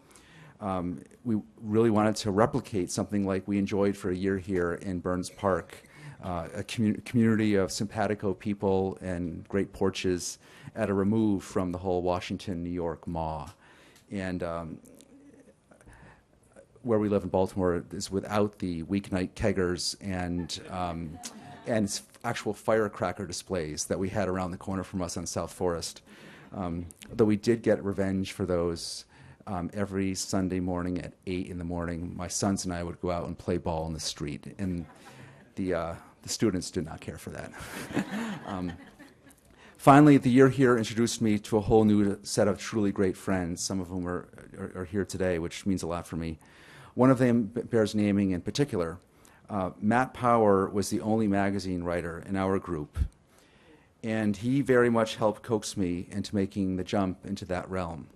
We really wanted to replicate something like we enjoyed for a year here in Burns Park, a community of simpatico people and great porches at a remove from the whole Washington, New York maw. And where we live in Baltimore is without the weeknight keggers and actual firecracker displays that we had around the corner from us on South Forest. Though we did get revenge for those every Sunday morning at 8 in the morning. My sons and I would go out and play ball in the street, and the students did not care for that. Finally, the year here introduced me to a whole new set of truly great friends, some of whom are here today, which means a lot for me. One of them bears naming in particular. Matt Power was the only magazine writer in our group, and he very much helped coax me into making the jump into that realm.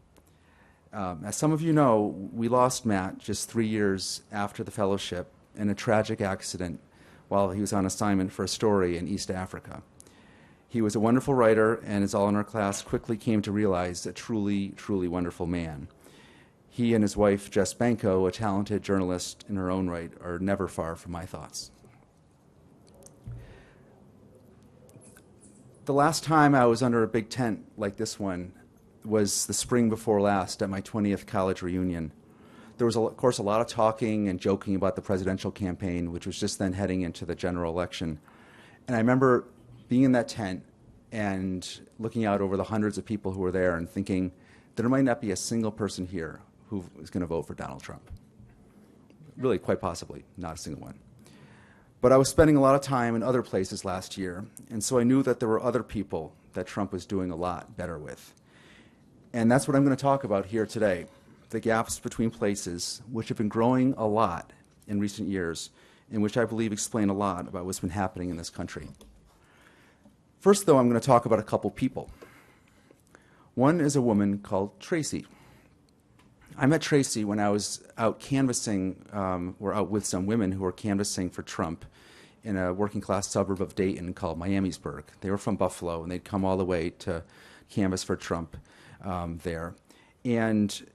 As some of you know, we lost Matt just 3 years after the fellowship in a tragic accident while he was on assignment for a story in East Africa. He was a wonderful writer, and as all in our class quickly came to realize, a truly, truly wonderful man. He and his wife, Jess Benko, a talented journalist in her own right, are never far from my thoughts. The last time I was under a big tent like this one was the spring before last at my 20th college reunion. There was, of course, a lot of talking and joking about the presidential campaign, which was just then heading into the general election. And I remember being in that tent and looking out over the hundreds of people who were there and thinking, there might not be a single person here who is going to vote for Donald Trump. Really, quite possibly, not a single one. But I was spending a lot of time in other places last year, and so I knew that there were other people that Trump was doing a lot better with. And that's what I'm going to talk about here today, the gaps between places, which have been growing a lot in recent years, and which I believe explain a lot about what's been happening in this country. First, though, I'm going to talk about a couple people. One is a woman called Tracy. I met Tracy when I was out canvassing, or out with some women who were canvassing for Trump in a working class suburb of Dayton called Miamisburg. They were from Buffalo, and they'd come all the way to canvass for Trump there. And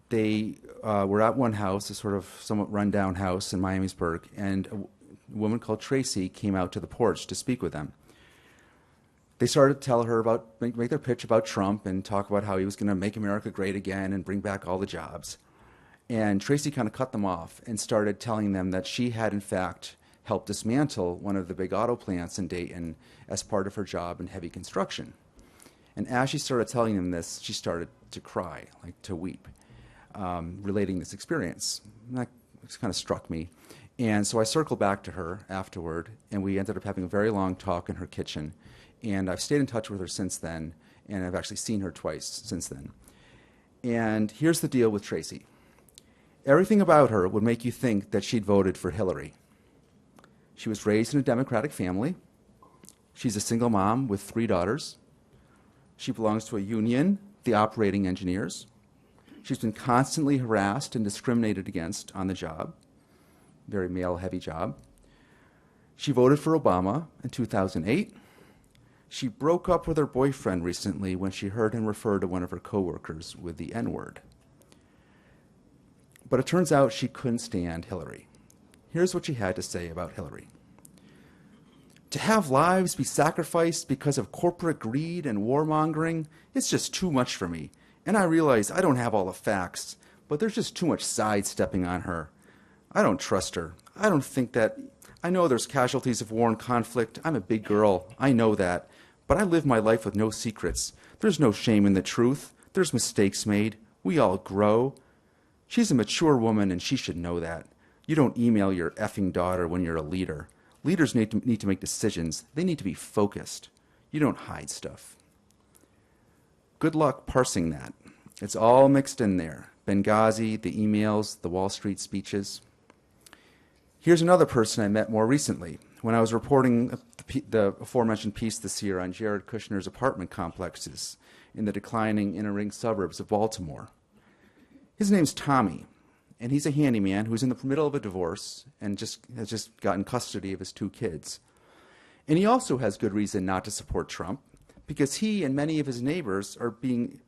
they were at one house, a sort of somewhat run-down house in Miamisburg, and a woman called Tracy came out to the porch to speak with them. They started to tell her about, make their pitch about Trump and talk about how he was going to make America great again and bring back all the jobs. And Tracy kind of cut them off and started telling them that she had, in fact, helped dismantle one of the big auto plants in Dayton as part of her job in heavy construction. And as she started telling them this, she started to cry, like to weep, relating this experience. And that kind of struck me. And so I circled back to her afterward, and we ended up having a very long talk in her kitchen. And I've stayed in touch with her since then, and I've actually seen her twice since then. And here's the deal with Tracy. Everything about her would make you think that she'd voted for Hillary. She was raised in a Democratic family. She's a single mom with 3 daughters. She belongs to a union, the operating engineers. She's been constantly harassed and discriminated against on the job, very male-heavy job. She voted for Obama in 2008. She broke up with her boyfriend recently when she heard him refer to one of her coworkers with the N-word. But it turns out she couldn't stand Hillary. Here's what she had to say about Hillary. To have lives be sacrificed because of corporate greed and warmongering, it's just too much for me. And I realize I don't have all the facts, but there's just too much sidestepping on her. I don't trust her. I don't think that... I know there's casualties of war and conflict. I'm a big girl. I know that. But I live my life with no secrets. There's no shame in the truth. There's mistakes made. We all grow. She's a mature woman, and she should know that. You don't email your effing daughter when you're a leader. Leaders need to make decisions. They need to be focused. You don't hide stuff. Good luck parsing that. It's all mixed in there. Benghazi, the emails, the Wall Street speeches. Here's another person I met more recently when I was reporting the aforementioned piece this year on Jared Kushner's apartment complexes in the declining inner-ring suburbs of Baltimore. His name's Tommy, and he's a handyman who's in the middle of a divorce and has just gotten custody of his 2 kids. And he also has good reason not to support Trump, because he and many of his neighbors are being,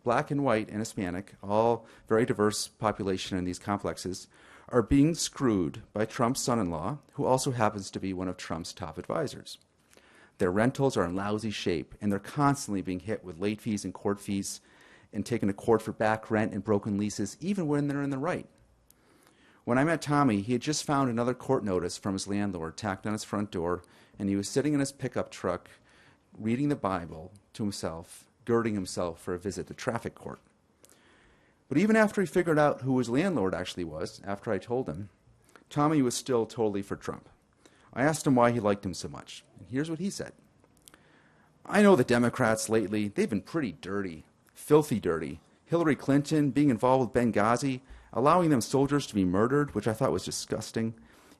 black and white and Hispanic, all very diverse population in these complexes, are being screwed by Trump's son-in-law, who also happens to be one of Trump's top advisors. Their rentals are in lousy shape, and they're constantly being hit with late fees and court fees and taken to court for back rent and broken leases, even when they're in the right. When I met Tommy, he had just found another court notice from his landlord tacked on his front door, and he was sitting in his pickup truck reading the Bible to himself, girding himself for a visit to traffic court. But even after he figured out who his landlord actually was, after I told him, Tommy was still totally for Trump. I asked him why he liked him so much, and here's what he said. I know the Democrats lately, they've been pretty dirty, filthy dirty. Hillary Clinton being involved with Benghazi, allowing them soldiers to be murdered, which I thought was disgusting,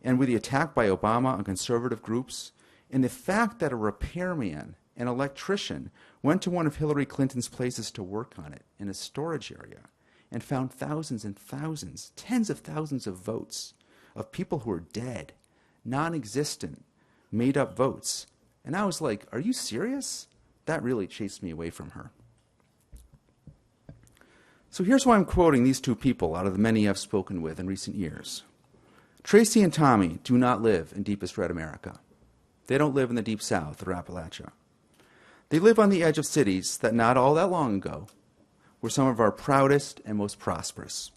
and with the attack by Obama on conservative groups, and the fact that a repairman, an electrician, went to one of Hillary Clinton's places to work on it in a storage area, and found thousands and thousands, tens of thousands of votes of people who are dead, non-existent, made-up votes. And I was like, are you serious? That really chased me away from her. So here's why I'm quoting these two people out of the many I've spoken with in recent years. Tracy and Tommy do not live in deepest red America. They don't live in the deep south or Appalachia. They live on the edge of cities that not all that long ago were some of our proudest and most prosperous.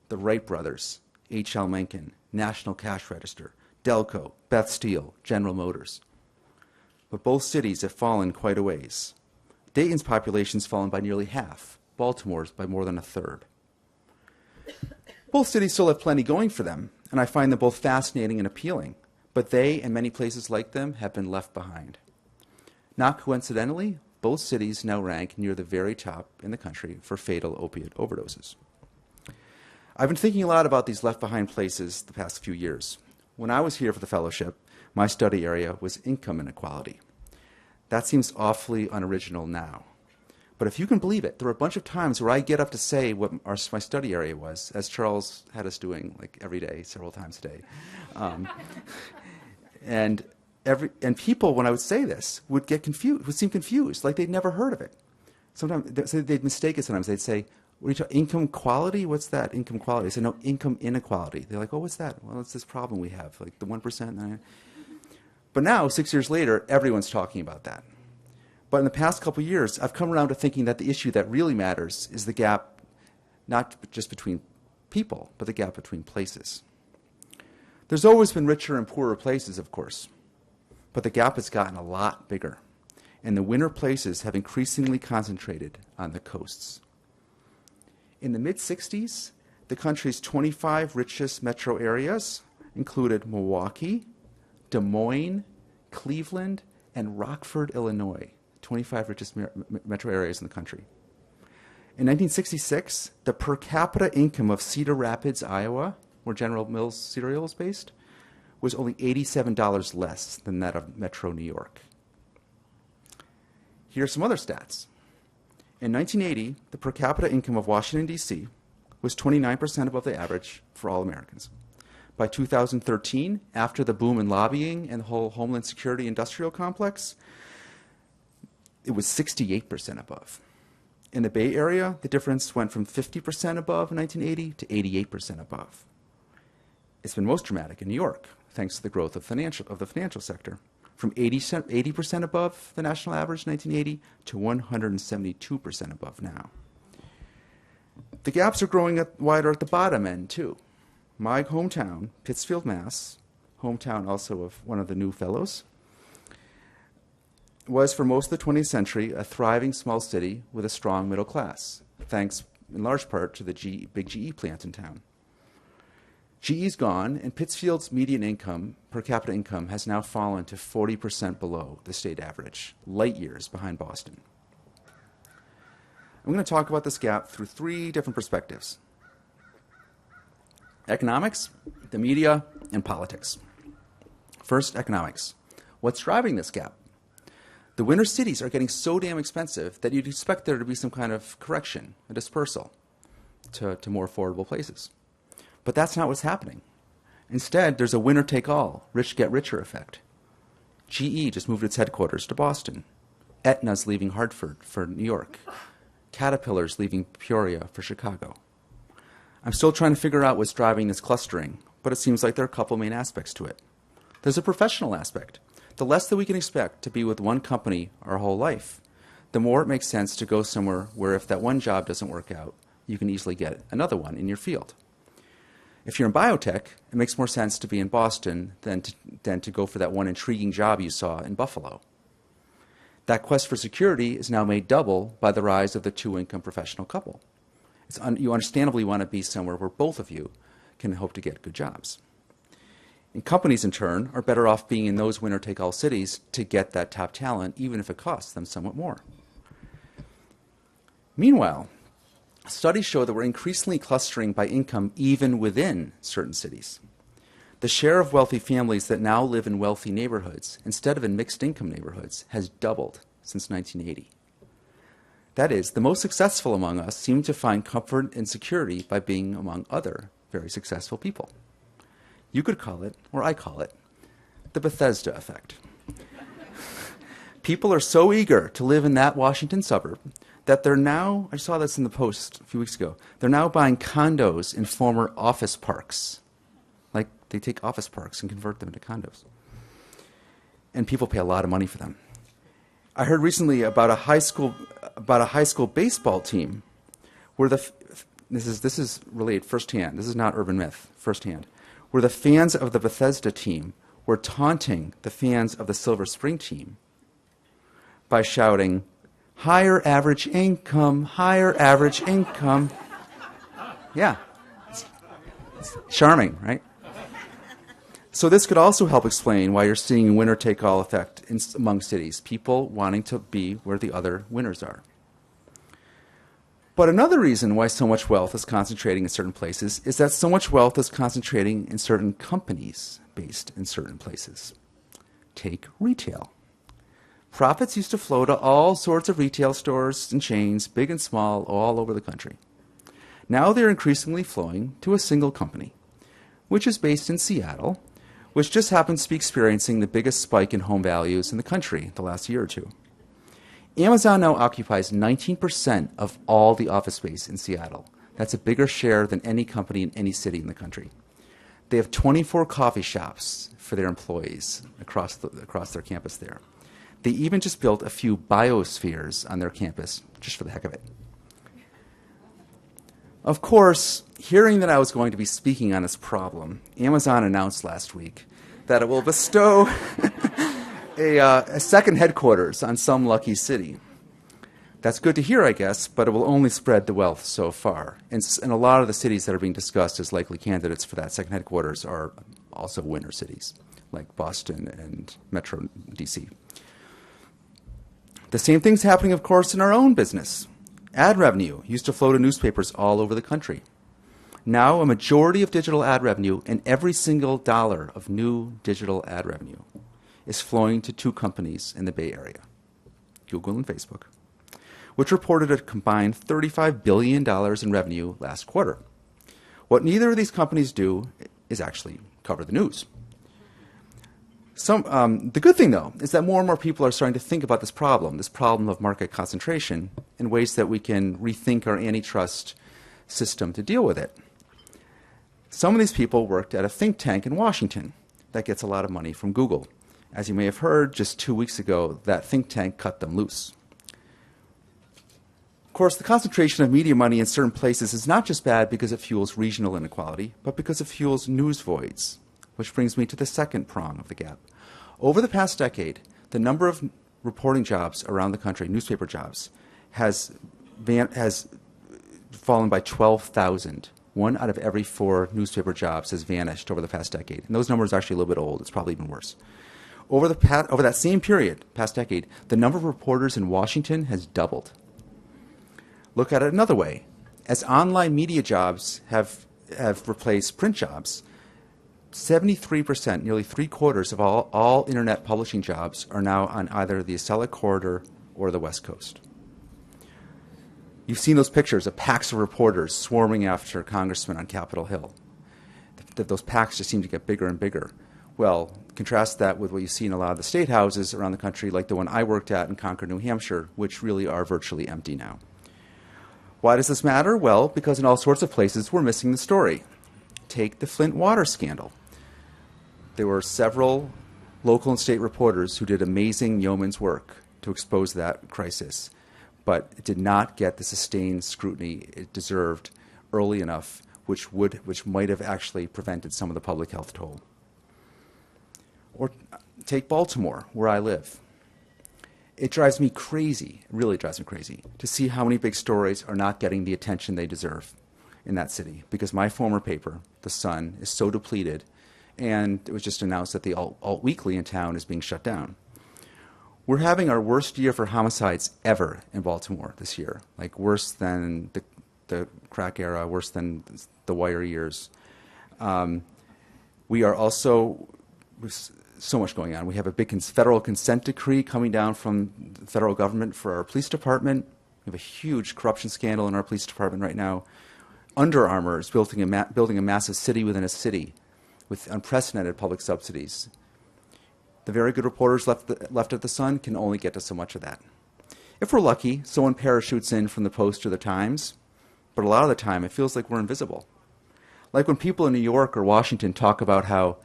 The Wright brothers, H.L. Mencken, National Cash Register, Delco, Beth Steel, General Motors. But both cities have fallen quite a ways. Dayton's population's fallen by nearly half, Baltimore's by more than a third. Both cities still have plenty going for them, and I find them both fascinating and appealing, but they and many places like them have been left behind. Not coincidentally, both cities now rank near the very top in the country for fatal opiate overdoses. I've been thinking a lot about these left behind places the past few years. When I was here for the fellowship, my study area was income inequality. That seems awfully unoriginal now. But if you can believe it, there were a bunch of times where I get up to say what my study area was, as Charles had us doing like every day, several times a day. And people, when I would say this, would get confused, would seem confused, like they'd never heard of it. Sometimes they'd mistake it. Sometimes they'd say, "What are you talking? Income quality? What's that? Income quality?" I say, "No, income inequality." They're like, "Oh, what's that?" "Well, it's this problem we have, like the 1%." But now, 6 years later, everyone's talking about that. But in the past couple of years, I've come around to thinking that the issue that really matters is the gap, not just between people, but the gap between places. There's always been richer and poorer places, of course, but the gap has gotten a lot bigger, and the winner places have increasingly concentrated on the coasts. In the mid-'60s, the country's 25 richest metro areas included Milwaukee, Des Moines, Cleveland, and Rockford, Illinois, 25 richest metro areas in the country. In 1966, the per capita income of Cedar Rapids, Iowa, where General Mills cereal is based, was only $87 less than that of Metro New York. Here are some other stats. In 1980, the per capita income of Washington, D.C. was 29% above the average for all Americans. By 2013, after the boom in lobbying and the whole Homeland Security industrial complex, it was 68% above. In the Bay Area, the difference went from 50% above in 1980 to 88% above. It's been most dramatic in New York, thanks to the growth of the financial sector, from 80% above the national average in 1980 to 172% above now. The gaps are growing wider at the bottom end, too. My hometown, Pittsfield, Mass., hometown also of one of the new fellows, was for most of the 20th century a thriving small city with a strong middle class, thanks in large part to the big GE plant in town. GE's gone, and Pittsfield's median income, per capita income, has now fallen to 40% below the state average, light years behind Boston. I'm going to talk about this gap through three different perspectives: economics, the media, and politics. First, economics. What's driving this gap? The winter cities are getting so damn expensive that you'd expect there to be some kind of correction, a dispersal to more affordable places. But that's not what's happening. Instead, there's a winner-take-all, rich-get-richer effect. GE just moved its headquarters to Boston. Aetna's leaving Hartford for New York. Caterpillar's leaving Peoria for Chicago. I'm still trying to figure out what's driving this clustering, but it seems like there are a couple main aspects to it. There's a professional aspect. The less that we can expect to be with one company our whole life, the more it makes sense to go somewhere where if that one job doesn't work out, you can easily get another one in your field. If you're in biotech, it makes more sense to be in Boston than to go for that one intriguing job you saw in Buffalo. That quest for security is now made double by the rise of the two-income professional couple. You understandably want to be somewhere where both of you can hope to get good jobs. And companies, in turn, are better off being in those winner-take-all cities to get that top talent, even if it costs them somewhat more. Meanwhile, studies show that we're increasingly clustering by income even within certain cities. The share of wealthy families that now live in wealthy neighborhoods instead of in mixed-income neighborhoods has doubled since 1980. That is, the most successful among us seem to find comfort and security by being among other very successful people. You could call it, or I call it, the Bethesda effect. People are so eager to live in that Washington suburb that they're now, I saw this in the Post a few weeks ago, they're now buying condos in former office parks. Like, they take office parks and convert them into condos. And people pay a lot of money for them. I heard recently about a high school baseball team where this is related firsthand. This is not urban myth, firsthand. Where the fans of the Bethesda team were taunting the fans of the Silver Spring team by shouting, "Higher average income, higher average income." Yeah. It's charming, right? So this could also help explain why you're seeing a winner-take-all effect among cities, people wanting to be where the other winners are. But another reason why so much wealth is concentrating in certain places is that so much wealth is concentrating in certain companies based in certain places. Take retail. Profits used to flow to all sorts of retail stores and chains, big and small, all over the country. Now they're increasingly flowing to a single company, which is based in Seattle, which just happens to be experiencing the biggest spike in home values in the country the last year or two. Amazon now occupies 19% of all the office space in Seattle. That's a bigger share than any company in any city in the country. They have 24 coffee shops for their employees across their campus there. They even just built a few biospheres on their campus, just for the heck of it. Of course, hearing that I was going to be speaking on this problem, Amazon announced last week that it will bestow a second headquarters on some lucky city. That's good to hear, I guess, but it will only spread the wealth so far. And a lot of the cities that are being discussed as likely candidates for that second headquarters are also winner cities, like Boston and Metro DC. The same thing's happening, of course, in our own business. Ad revenue used to flow to newspapers all over the country. Now a majority of digital ad revenue and every single dollar of new digital ad revenue is flowing to two companies in the Bay Area, Google and Facebook, which reported a combined $35 billion in revenue last quarter. What neither of these companies do is actually cover the news. The good thing, though, is that more and more people are starting to think about this problem of market concentration, in ways that we can rethink our antitrust system to deal with it. Some of these people worked at a think tank in Washington that gets a lot of money from Google. As you may have heard, just 2 weeks ago, that think tank cut them loose. Of course, the concentration of media money in certain places is not just bad because it fuels regional inequality, but because it fuels news voids, which brings me to the second prong of the gap. Over the past decade, the number of reporting jobs around the country, newspaper jobs, has fallen by 12,000. 1 out of every 4 newspaper jobs has vanished over the past decade. And those numbers are actually a little bit old. It's probably even worse. Over that same period, past decade, the number of reporters in Washington has doubled. Look at it another way. As online media jobs have replaced print jobs, 73%, nearly 3/4 of all internet publishing jobs are now on either the Acela Corridor or the West Coast. You've seen those pictures of packs of reporters swarming after congressmen on Capitol Hill. Those packs just seem to get bigger and bigger. Well, contrast that with what you see in a lot of the state houses around the country, like the one I worked at in Concord, New Hampshire, which really are virtually empty now. Why does this matter? Well, because in all sorts of places we're missing the story. Take the Flint water scandal. There were several local and state reporters who did amazing yeoman's work to expose that crisis, but it did not get the sustained scrutiny it deserved early enough, which might have actually prevented some of the public health toll. Or take Baltimore, where I live. It drives me crazy, it really drives me crazy, to see how many big stories are not getting the attention they deserve in that city, because my former paper, The Sun, is so depleted, and it was just announced that the alt weekly in town is being shut down. We're having our worst year for homicides ever in Baltimore this year, like worse than the crack era, worse than the wire years. We are also, with so much going on. We have a big federal consent decree coming down from the federal government for our police department. We have a huge corruption scandal in our police department right now. Under Armour is building a massive city within a city with unprecedented public subsidies. The very good reporters left at the Sun can only get to so much of that. If we're lucky, someone parachutes in from the Post or the Times, but a lot of the time it feels like we're invisible. Like when people in New York or Washington talk about how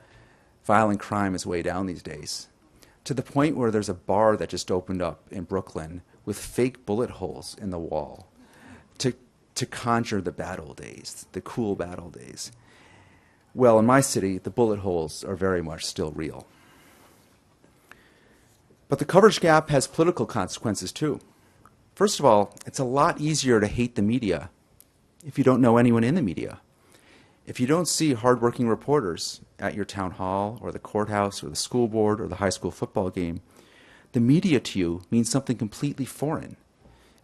violent crime is way down these days, to the point where there's a bar that just opened up in Brooklyn with fake bullet holes in the wall to conjure the bad old days, the cool bad old days. Well, in my city, the bullet holes are very much still real. But the coverage gap has political consequences too. First of all, it's a lot easier to hate the media if you don't know anyone in the media. If you don't see hardworking reporters at your town hall or the courthouse or the school board or the high school football game, the media to you means something completely foreign.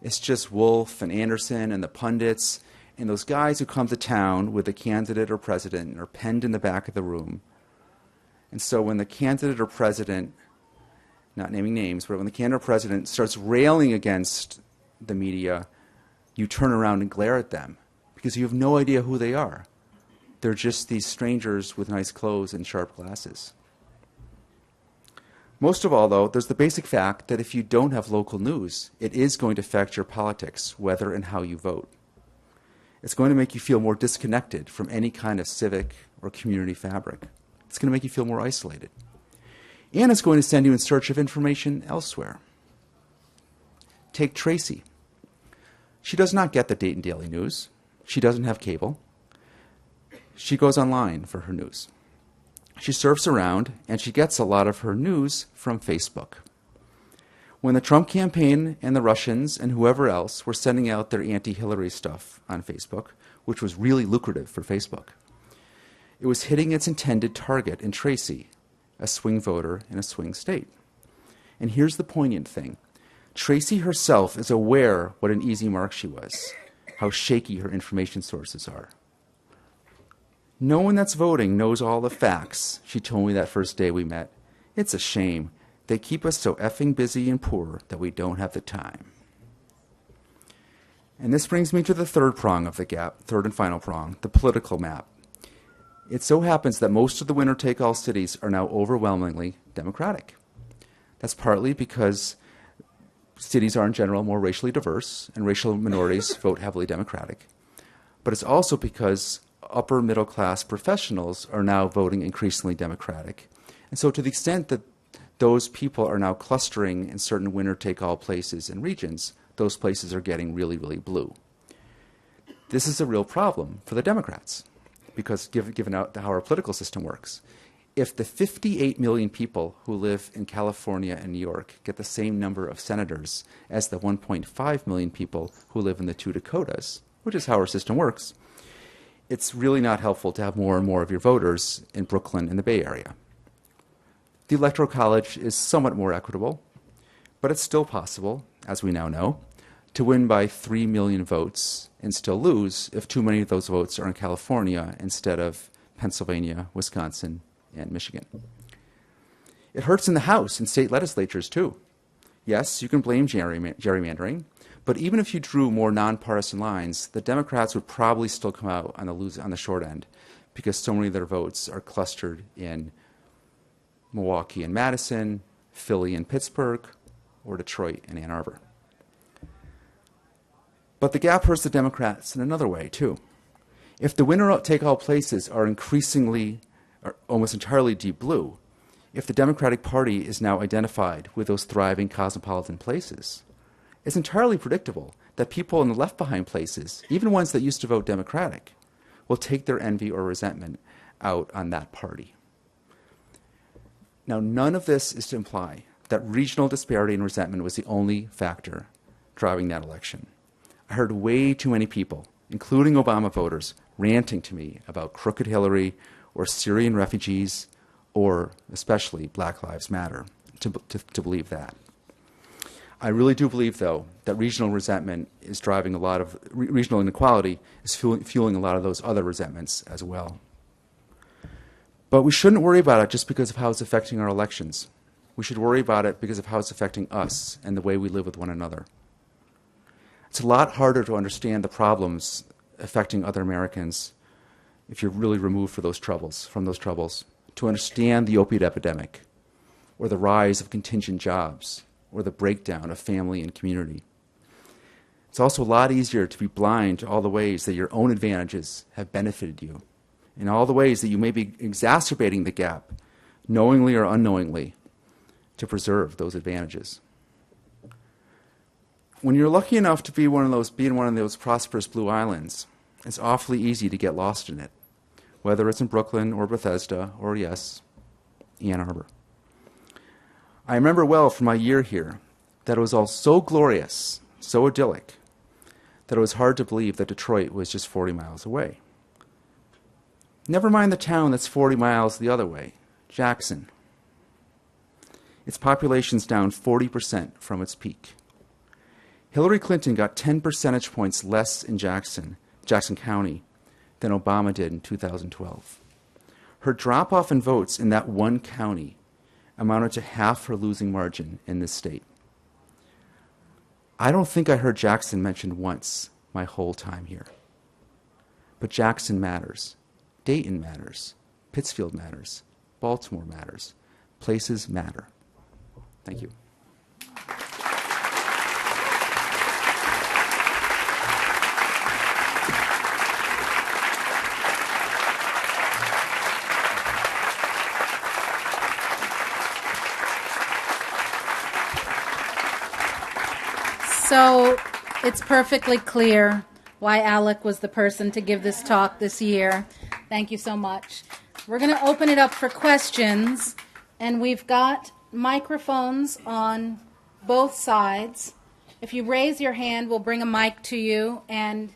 It's just Wolf and Anderson and the pundits and those guys who come to town with the candidate or president and are penned in the back of the room. And so when the candidate or president, not naming names, but when the candidate or president starts railing against the media, you turn around and glare at them because you have no idea who they are. They're just these strangers with nice clothes and sharp glasses. Most of all, though, there's the basic fact that if you don't have local news, it is going to affect your politics, whether and how you vote. It's going to make you feel more disconnected from any kind of civic or community fabric. It's going to make you feel more isolated. And it's going to send you in search of information elsewhere. Take Tracy. She does not get the Dayton Daily News. She doesn't have cable. She goes online for her news. She surfs around, and she gets a lot of her news from Facebook. When the Trump campaign and the Russians and whoever else were sending out their anti-Hillary stuff on Facebook, which was really lucrative for Facebook, it was hitting its intended target in Tracy, a swing voter in a swing state. And here's the poignant thing. Tracy herself is aware what an easy mark she was, how shaky her information sources are. No one that's voting knows all the facts, she told me that first day we met. It's a shame. They keep us so effing busy and poor that we don't have the time. And this brings me to the third prong of the gap, third and final prong, the political map. It so happens that most of the winner-take-all cities are now overwhelmingly Democratic. That's partly because cities are in general more racially diverse and racial minorities vote heavily Democratic. But it's also because upper middle class professionals are now voting increasingly Democratic. And so to the extent that those people are now clustering in certain winner-take-all places and regions, those places are getting really, really blue. This is a real problem for the Democrats, because given how our political system works. If the 58 million people who live in California and New York get the same number of senators as the 1.5 million people who live in the two Dakotas, which is how our system works, it's really not helpful to have more and more of your voters in Brooklyn and the Bay Area. The Electoral College is somewhat more equitable, but it's still possible, as we now know, to win by 3 million votes and still lose if too many of those votes are in California instead of Pennsylvania, Wisconsin, and Michigan. It hurts in the House and state legislatures, too. Yes, you can blame gerrymandering, but even if you drew more nonpartisan lines, the Democrats would probably still come out on the short end because so many of their votes are clustered in Milwaukee and Madison, Philly and Pittsburgh, or Detroit and Ann Arbor. But the gap hurts the Democrats in another way, too. If the winner-take-all places are increasingly, or almost entirely deep blue, if the Democratic Party is now identified with those thriving cosmopolitan places, it's entirely predictable that people in the left-behind places, even ones that used to vote Democratic, will take their envy or resentment out on that party. Now, none of this is to imply that regional disparity and resentment was the only factor driving that election. I heard way too many people, including Obama voters, ranting to me about crooked Hillary or Syrian refugees or especially Black Lives Matter to believe that. I really do believe, though, that regional resentment is driving a lot of, regional inequality is fueling a lot of those other resentments as well. But we shouldn't worry about it just because of how it's affecting our elections. We should worry about it because of how it's affecting us and the way we live with one another. It's a lot harder to understand the problems affecting other Americans if you're really removed from those troubles, to understand the opiate epidemic, or the rise of contingent jobs, or the breakdown of family and community. It's also a lot easier to be blind to all the ways that your own advantages have benefited you, and all the ways that you may be exacerbating the gap, knowingly or unknowingly, to preserve those advantages. When you're lucky enough to be in one of those prosperous blue islands, it's awfully easy to get lost in it, whether it's in Brooklyn or Bethesda or, yes, Ann Arbor. I remember well from my year here that it was all so glorious, so idyllic, that it was hard to believe that Detroit was just 40 miles away. Never mind the town that's 40 miles the other way, Jackson. Its population's down 40% from its peak. Hillary Clinton got 10 percentage points less in Jackson County, than Obama did in 2012. Her drop-off in votes in that one county amounted to half her losing margin in this state. I don't think I heard Jackson mentioned once my whole time here. But Jackson matters. Dayton matters. Pittsfield matters. Baltimore matters. Places matter. Thank you. So it's perfectly clear why Alec was the person to give this talk this year. Thank you so much. We're going to open it up for questions, and we've got microphones on both sides. If you raise your hand, we'll bring a mic to you, and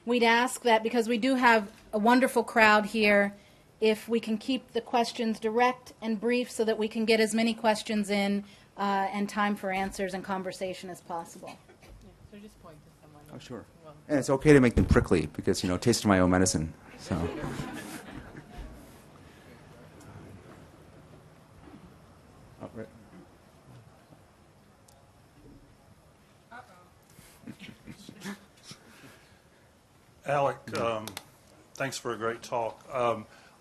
we'd ask that, because we do have a wonderful crowd here, if we can keep the questions direct and brief so that we can get as many questions in and time for answers and conversation as possible. So just point to someone. Oh, sure. And it's okay to make them prickly because, taste of my own medicine. So. Oh, right. Alec, thanks for a great talk.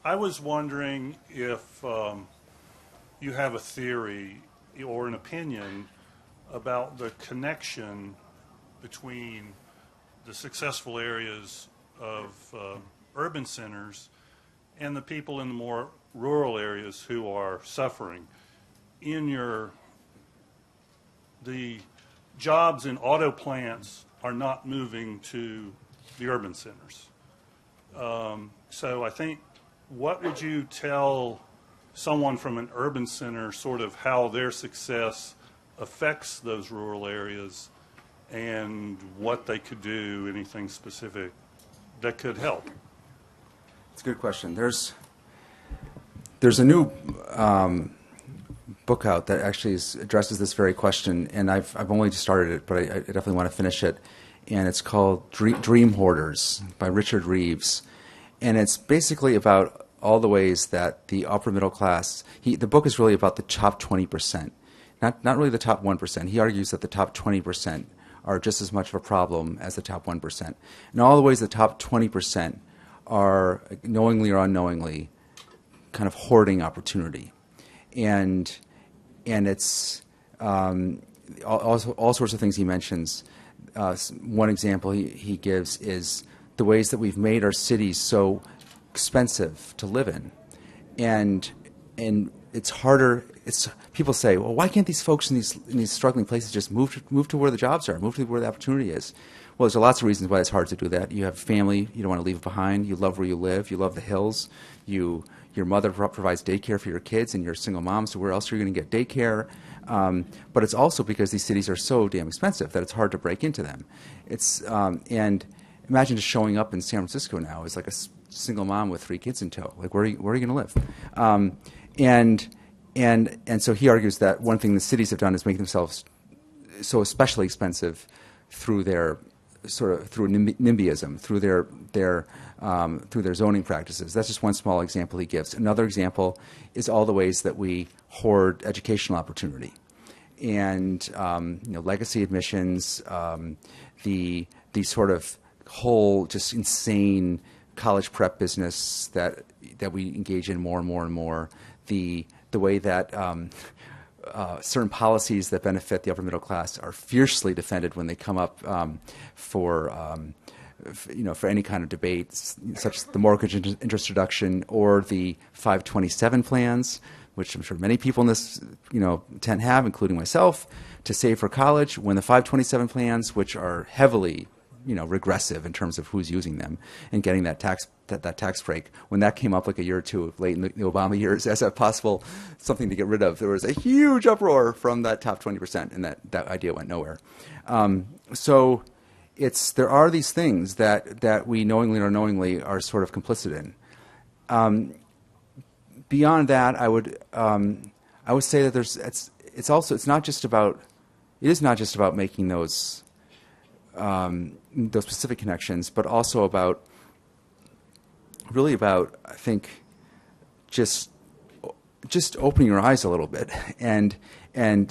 I was wondering if you have a theory or an opinion about the connection between the successful areas of urban centers and the people in the more rural areas who are suffering. The jobs in auto plants are not moving to the urban centers. So I think, what would you tell someone from an urban center sort of how their success affects those rural areas and what they could do, anything specific that could help? It's a good question. There's a new book out that actually addresses this very question, and I've only just started it, but I definitely want to finish it. And it's called Dream Hoarders by Richard Reeves, and it's basically about all the ways that the upper middle class. The book is really about the top 20%, not really the top 1%. He argues that the top 20% are just as much of a problem as the top 1%, and all the ways the top 20% are knowingly or unknowingly kind of hoarding opportunity, and it's all sorts of things he mentions. One example he gives is the ways that we've made our cities so expensive to live in, and it's harder. People say, well, why can't these folks in these struggling places just move to where the jobs are, move to where the opportunity is? Well, there's lots of reasons why it's hard to do that. You have family, you don't want to leave it behind. You love where you live. You love the hills. Your mother provides daycare for your kids, and you're a single mom, so where else are you going to get daycare? But it's also because these cities are so damn expensive that it's hard to break into them. And imagine just showing up in San Francisco now as like a single mom with 3 kids in tow. Like, where are you going to live? And so he argues that one thing the cities have done is make themselves so especially expensive through their through NIMBYism, through their zoning practices. That's just one small example he gives. Another example is all the ways that we hoard educational opportunity, and legacy admissions, the sort of whole just insane college prep business that we engage in more and more and more, the the way that certain policies that benefit the upper middle class are fiercely defended when they come up for any kind of debate, such as the mortgage interest reduction or the 527 plans, which I'm sure many people in this tent have, including myself, to save for college. When the 527 plans, which are heavily regressive in terms of who's using them and getting that tax break, when that came up like a year or two late in the Obama years as a possible something to get rid of, there was a huge uproar from that top 20%, and that idea went nowhere. So there are these things that we knowingly or unknowingly are sort of complicit in. Beyond that, I would say that it's not just about making those specific connections, but also about I think just opening your eyes a little bit, and I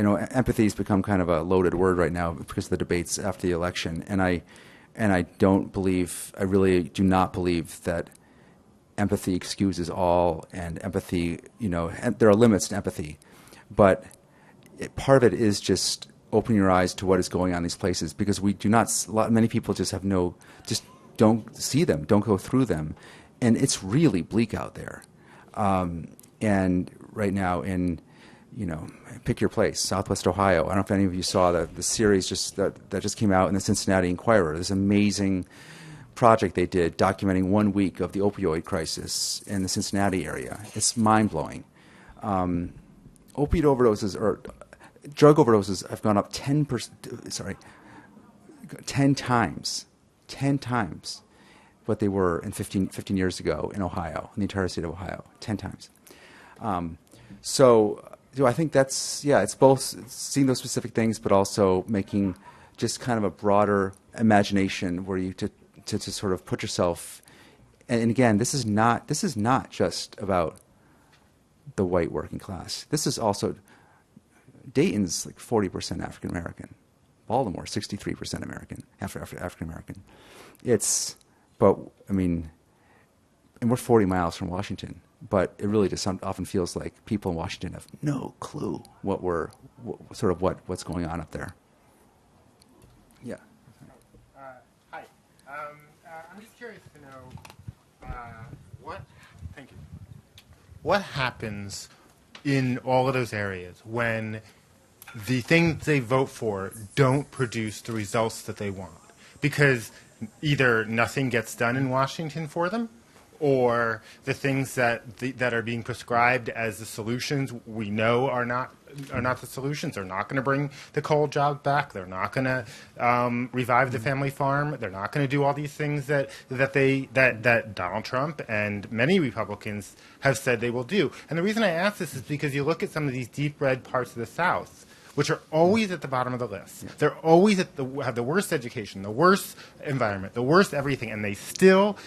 know empathy has become kind of a loaded word right now because of the debates after the election, and I really do not believe that empathy excuses all, and empathy, and there are limits to empathy, but part of it is just opening your eyes to what is going on in these places, because many people just don't see them, don't go through them, and it's really bleak out there. And right now pick your place, Southwest Ohio. I don't know if any of you saw the series that just came out in the Cincinnati Enquirer, this amazing project they did documenting 1 week of the opioid crisis in the Cincinnati area. It's mind-blowing. Opiate overdoses or drug overdoses have gone up 10 times what they were in 15 years ago in Ohio, in the entire state of Ohio, 10 times. So I think it's both seeing those specific things, but also making just kind of a broader imagination where you to sort of put yourself, and again, this is not just about the white working class. This is also, Dayton's like 40% African American, Baltimore 63% African American. And we're 40 miles from Washington, but it really just often feels like people in Washington have no clue what's going on up there. Yeah. Hi. I'm just curious to know what happens in all of those areas when the things they vote for don't produce the results that they want, because either nothing gets done in Washington for them, or the things that are being prescribed as the solutions we know are not the solutions. They're not going to bring the coal job back. They're not going to revive the family farm. They're not going to do all these things that Donald Trump and many Republicans have said they will do. And the reason I ask this is because you look at some of these deep red parts of the South, which are always at the bottom of the list. Yeah. They're always have the worst education, the worst environment, the worst everything, and they still,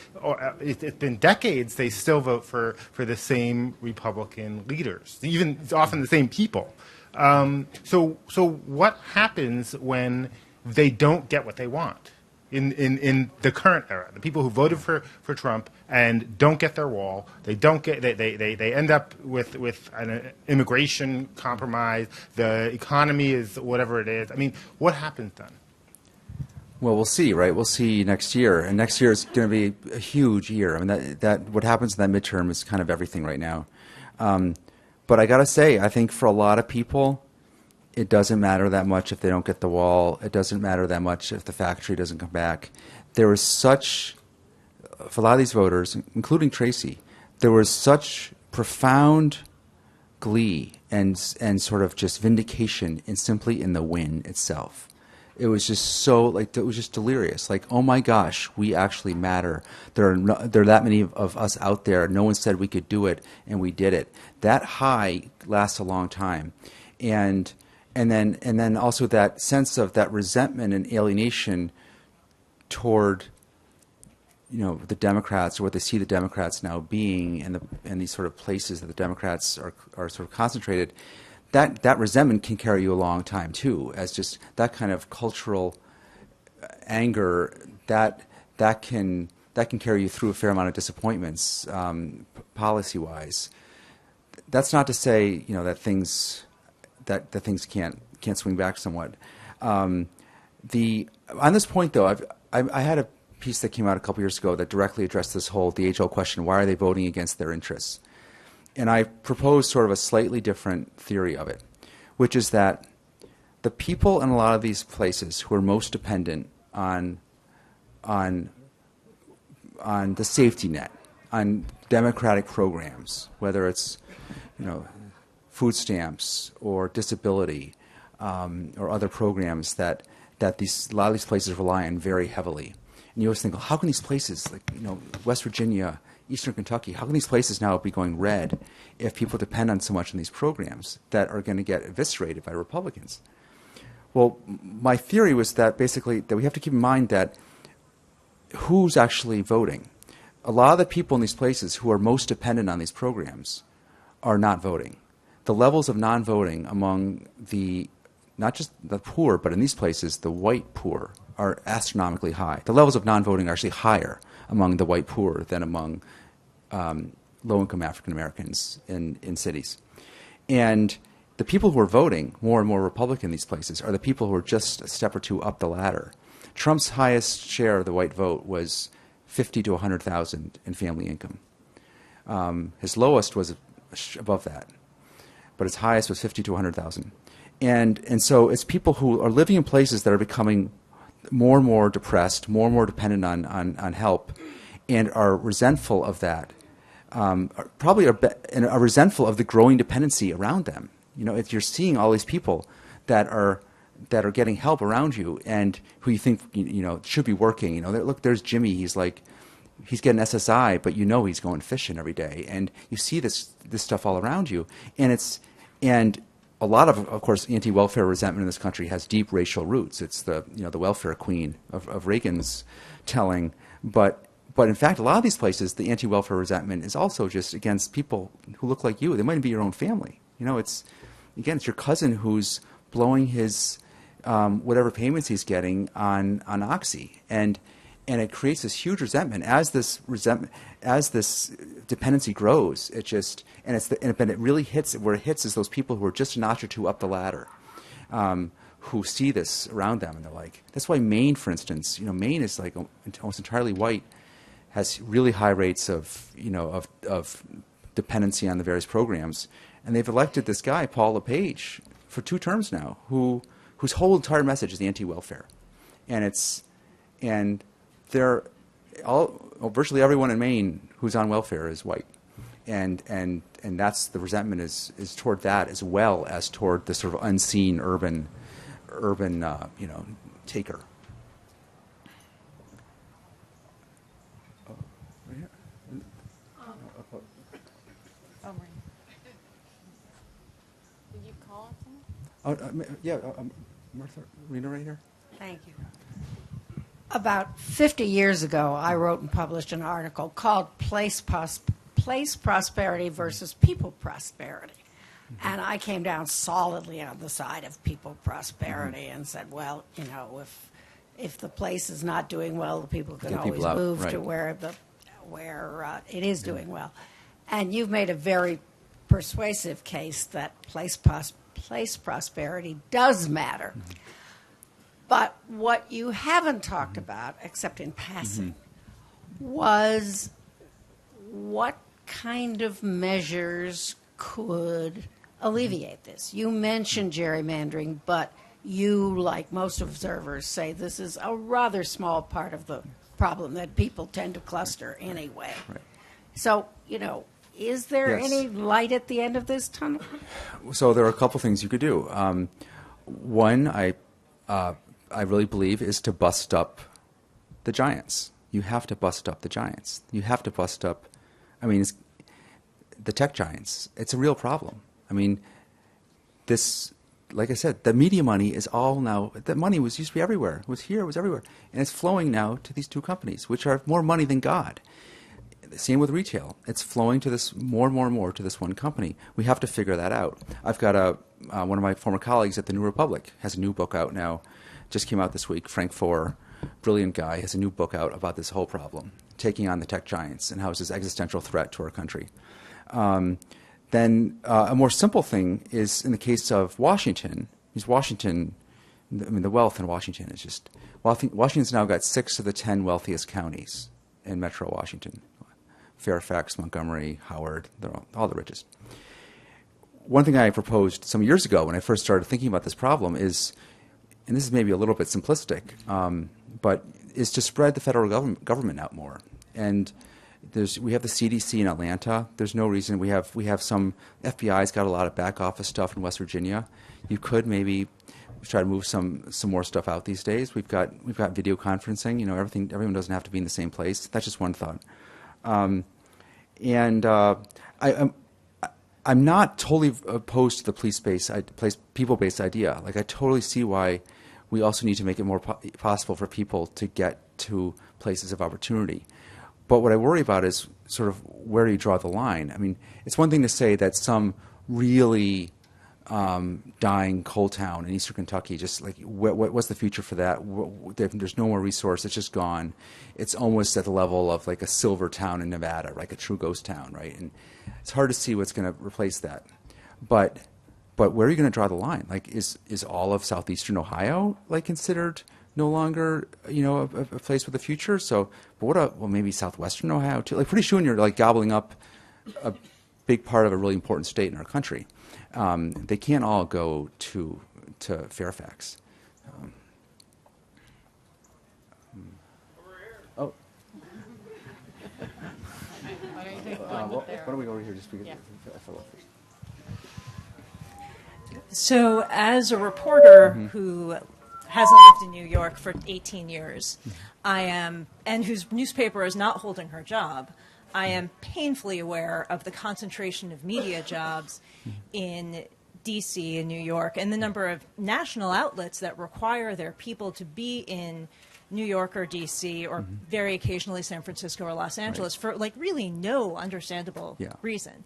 it's been decades, they still vote for the same Republican leaders, even often the same people. So what happens when they don't get what they want in the current era? The people who voted for Trump and don't get their wall, they end up with an immigration compromise. The economy is whatever it is. I mean, what happens then? Well, we'll see, right? We'll see next year, and next year is going to be a huge year. I mean, that what happens in that midterm is kind of everything right now. But I got to say, I think for a lot of people, it doesn't matter that much if they don't get the wall. It doesn't matter that much if the factory doesn't come back. There was such, for a lot of these voters, including Tracy, there was such profound glee and sort of just vindication simply in the win itself. It was just so, it was just delirious. Like, oh my gosh, we actually matter. There are that many of us out there. No one said we could do it, and we did it. That high lasts a long time, and then also that sense of that resentment and alienation toward, the Democrats, or what they see the Democrats now being, and these sort of places that the Democrats are sort of concentrated. That resentment can carry you a long time too, as just that kind of cultural anger that can carry you through a fair amount of disappointments, policy-wise. that's not to say, that things can't swing back somewhat. On this point, though, I had a piece that came out a couple years ago that directly addressed the age-old question: why are they voting against their interests? And I proposed sort of a slightly different theory of it, which is that the people in a lot of these places who are most dependent on the safety net, on democratic programs, whether it's food stamps or disability or other programs that a lot of these places rely on very heavily. And you always think, well, how can these places, like West Virginia, Eastern Kentucky, how can these places now be going red if people depend on so much on these programs that are going to get eviscerated by Republicans? Well, my theory was that basically that we have to keep in mind that who's actually voting. A lot of the people in these places who are most dependent on these programs are not voting. The levels of non-voting among not just the poor, but in these places, the white poor are astronomically high. The levels of non-voting are actually higher among the white poor than among low-income African Americans in cities. And the people who are voting more and more Republican in these places are the people who are just a step or two up the ladder. Trump's highest share of the white vote was 50 to 100,000 in family income. His lowest was above that, but his highest was 50 to 100,000. And so it's people who are living in places that are becoming more and more depressed, more and more dependent on help, and are resentful of that. And are resentful of the growing dependency around them. If you're seeing all these people that are getting help around you and who you think should be working. Look, there's Jimmy. He's getting SSI, but he's going fishing every day, and you see this stuff all around you, and a lot of course, anti-welfare resentment in this country has deep racial roots. It's the welfare queen of Reagan's telling, but in fact, a lot of these places, the anti-welfare resentment is also just against people who look like you. They might be your own family. It's your cousin who's blowing his whatever payments he's getting on Oxy, and it creates this huge resentment. As this dependency grows, but it really hits where it hits is those people who are just a notch or two up the ladder, who see this around them, and they're like, that's why Maine, for instance, Maine is like almost entirely white, has really high rates of dependency on the various programs, and they've elected this guy, Paul LePage, for 2 terms now, whose whole entire message is anti-welfare, and they're virtually everyone in Maine who's on welfare is white, and that's the resentment is toward that as well as toward the sort of unseen urban taker. Did you call someone? Martha, Rena right here. Thank you. About 50 years ago, I wrote and published an article called Place Prosperity versus People Prosperity. Mm-hmm. And I came down solidly on the side of people prosperity and said, well, if the place is not doing well, the people can always move to where it is doing well. And you've made a very persuasive case that place prosperity does matter. Mm-hmm. But what you haven't talked about, except in passing, was what kind of measures could alleviate this. You mentioned gerrymandering, but you, like most observers, say this is a rather small part of the problem that people tend to cluster anyway. Right. So, is there any light at the end of this tunnel? So there are a couple things you could do. One, I really believe, is to bust up the giants. You have to bust up the giants. You have to bust up, the tech giants. It's a real problem. Like I said, the media money is all now, that money used to be everywhere. It was here, it was everywhere. And it's flowing now to these 2 companies, which are more money than God. Same with retail. It's flowing to this more and more and more to this one company. We have to figure that out. I've got one of my former colleagues at the New Republic has a new book out now. Just came out this week. Frank Foer, brilliant guy, has a new book out about this whole problem, taking on the tech giants and how it's this existential threat to our country. Then then a more simple thing is in the case of Washington. Because Washington, I mean, the wealth in Washington is just Washington's now got 6 of the 10 wealthiest counties in Metro Washington: Fairfax, Montgomery, Howard. They're all the richest. One thing I proposed some years ago when I first started thinking about this problem is, and this is maybe a little bit simplistic, but is to spread the federal government out more. And we have the CDC in Atlanta. There's no reason we have some FBI's got a lot of back office stuff in West Virginia. You could maybe try to move some more stuff out these days. We've got video conferencing. You know, everyone doesn't have to be in the same place. That's just one thought. I'm not totally opposed to the people-based idea. Like, I totally see why we also need to make it more possible for people to get to places of opportunity. But what I worry about is sort of where do you draw the line? I mean, it's one thing to say that some really dying coal town in eastern Kentucky, just like what's the future for that? There's no more resource. It's just gone. It's almost at the level of like a silver town in Nevada, like a true ghost town, right? And it's hard to see what's going to replace that. But where are you going to draw the line? Like, is all of southeastern Ohio like considered no longer, you know, a place with a future? So, but well, maybe southwestern Ohio too. Like, pretty soon you're like gobbling up a big part of a really important state in our country. They can't all go to Fairfax. Oh. Why don't we go over here just because I fell off first. So, as a reporter who hasn't lived in New York for 18 years, and whose newspaper is not holding her job, I am painfully aware of the concentration of media jobs in D.C. and New York, and the number of national outlets that require their people to be in New York or D.C. or very occasionally San Francisco or Los Angeles for like really no understandable reason.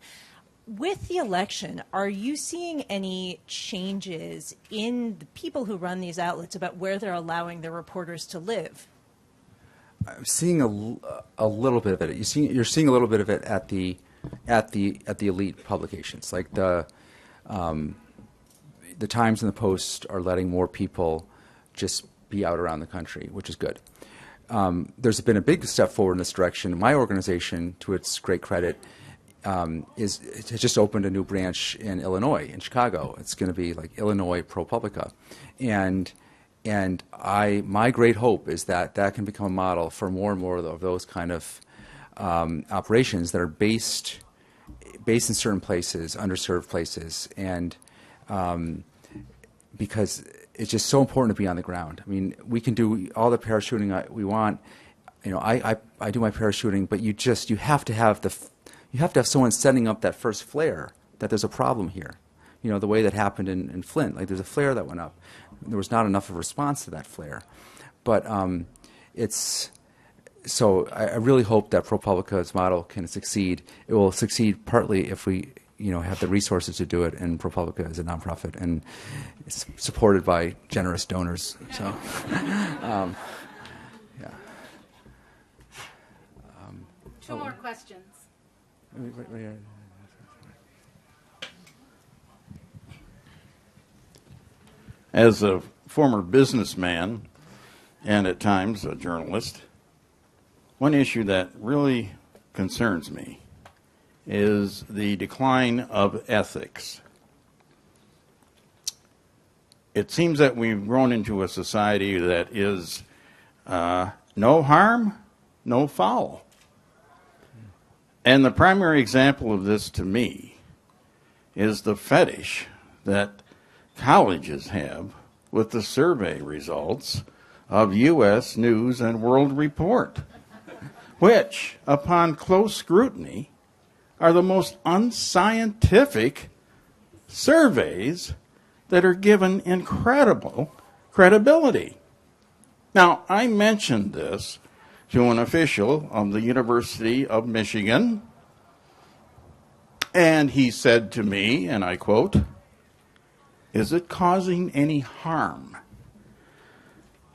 With the election, are you seeing any changes in the people who run these outlets about where they're allowing their reporters to live? I'm seeing a little bit of it. You're seeing a little bit of it at the elite publications, like the Times and the Post are letting more people just be out around the country, which is good. There's been a big step forward in this direction. My organization, to its great credit, it has just opened a new branch in Illinois, in Chicago. It's going to be like Illinois ProPublica, and my great hope is that can become a model for more and more of those kind of operations that are based in certain places, underserved places, and because it's just so important to be on the ground. I mean, we can do all the parachuting we want. You know, I do my parachuting, but you have to have someone setting up that first flare that there's a problem here. You know, the way that happened in Flint, like there's a flare that went up. There was not enough of a response to that flare. But so I really hope that ProPublica's model can succeed. It will succeed partly if we, you know, have the resources to do it, and ProPublica is a nonprofit and it's supported by generous donors. So, yeah. Two more questions. As a former businessman and at times a journalist, one issue that really concerns me is the decline of ethics. It seems that we've grown into a society that is no harm, no foul. And the primary example of this to me is the fetish that colleges have with the survey results of U.S. News and World Report, which, upon close scrutiny, are the most unscientific surveys that are given incredible credibility. Now, I mentioned this to an official of the University of Michigan, and he said to me, and I quote, "Is it causing any harm?"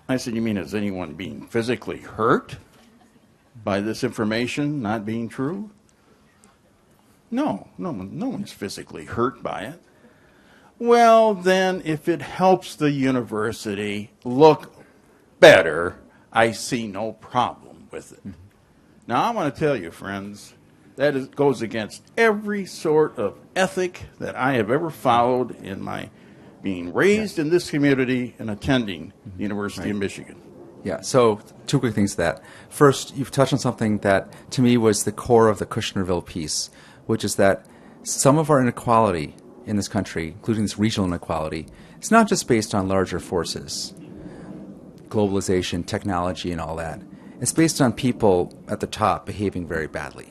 I said, "You mean, is anyone being physically hurt by this information not being true?" No one's physically hurt by it. Well, then, if it helps the university look better, I see no problem with it. Now, I want to tell you, friends, that goes against every sort of ethic that I have ever followed in my being raised in this community and attending the University of Michigan. Yeah, so two quick things to that. First, you've touched on something that, to me, was the core of the Kushnerville piece, which is that some of our inequality in this country, including this regional inequality, is not just based on larger forces, globalization, technology, and all that. It's based on people at the top behaving very badly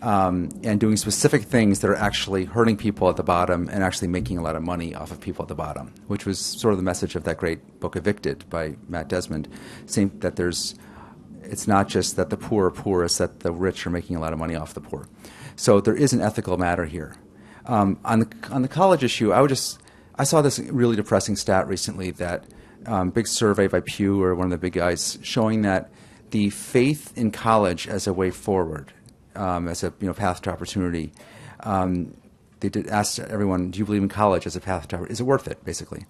and doing specific things that are actually hurting people at the bottom and actually making a lot of money off of people at the bottom, which was sort of the message of that great book Evicted by Matt Desmond, saying that it's not just that the poor are poor, it's that the rich are making a lot of money off the poor. So there is an ethical matter here. On the college issue, I saw this really depressing stat recently that big survey by Pew or one of the big guys showing that the faith in college as a way forward, as a path to opportunity, they did ask everyone, do you believe in college as a path to opportunity? Is it worth it, basically?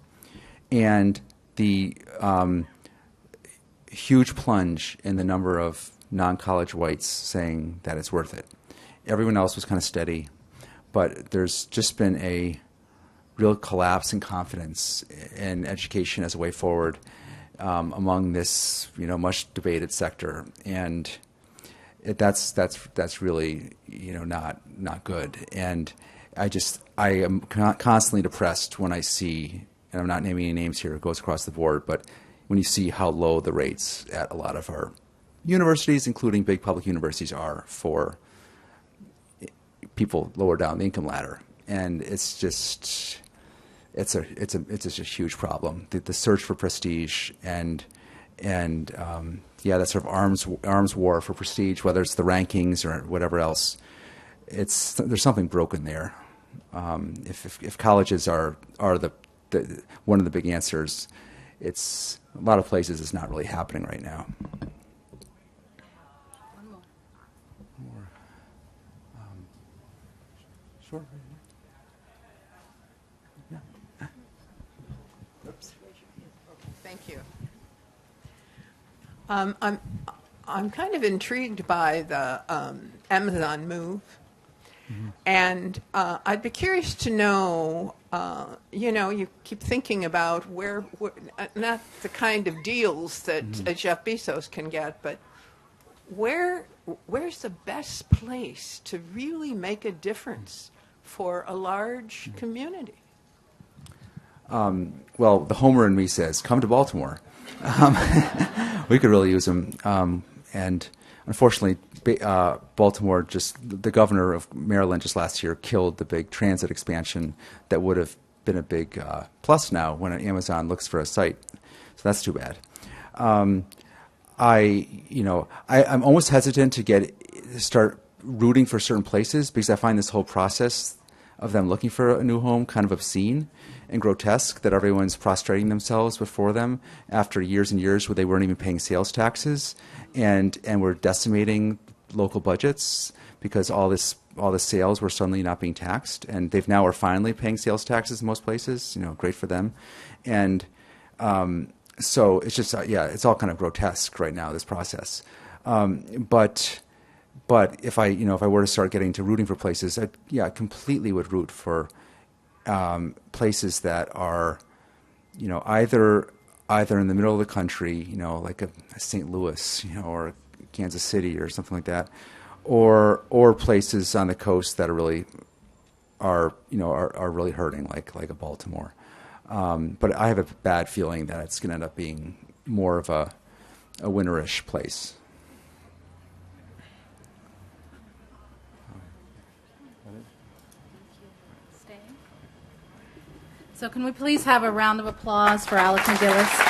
And the huge plunge in the number of non-college whites saying that it's worth it. Everyone else was kind of steady. But there's just been a real collapse in confidence in education as a way forward among this, much debated sector, and that's really, not good. And I am constantly depressed when I see, and I'm not naming any names here, it goes across the board, but when you see how low the rates at a lot of our universities, including big public universities, are for people lower down the income ladder, and it's just a huge problem. The search for prestige and that sort of arms war for prestige, whether it's the rankings or whatever else, there's something broken there. If colleges are the one of the big answers, it's a lot of places it's not really happening right now. Sure. Yeah. Oops. Thank you. I'm kind of intrigued by the Amazon move, and I'd be curious to know. You keep thinking about where not the kind of deals that Jeff Bezos can get, but where's the best place to really make a difference for a large community? Well, the homer in me says, come to Baltimore. We could really use them. And unfortunately, Baltimore, the governor of Maryland just last year killed the big transit expansion that would have been a big plus now when Amazon looks for a site. So that's too bad. I'm almost hesitant to start rooting for certain places because I find this whole process of them looking for a new home kind of obscene and grotesque, that everyone's prostrating themselves before them after years and years where they weren't even paying sales taxes, and were decimating local budgets because all the sales were suddenly not being taxed, and they've now are finally paying sales taxes in most places. Great for them, and so it's just it's all kind of grotesque right now, this process. But if I were to start getting to rooting for places, I completely would root for places that are, either in the middle of the country, like a St. Louis, or Kansas City or something like that, or places on the coast that are really really hurting, like a Baltimore. But I have a bad feeling that it's going to end up being more of a winterish place. So can we please have a round of applause for Alex McGillis?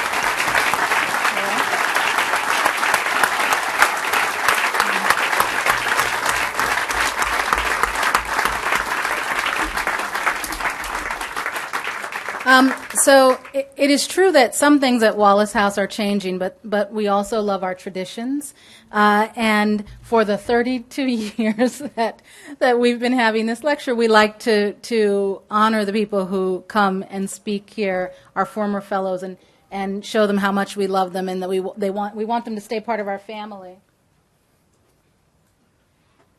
So it is true that some things at Wallace House are changing, but we also love our traditions. And for the 32 years that we've been having this lecture, we like to honor the people who come and speak here, our former fellows, and show them how much we love them and that we want them to stay part of our family.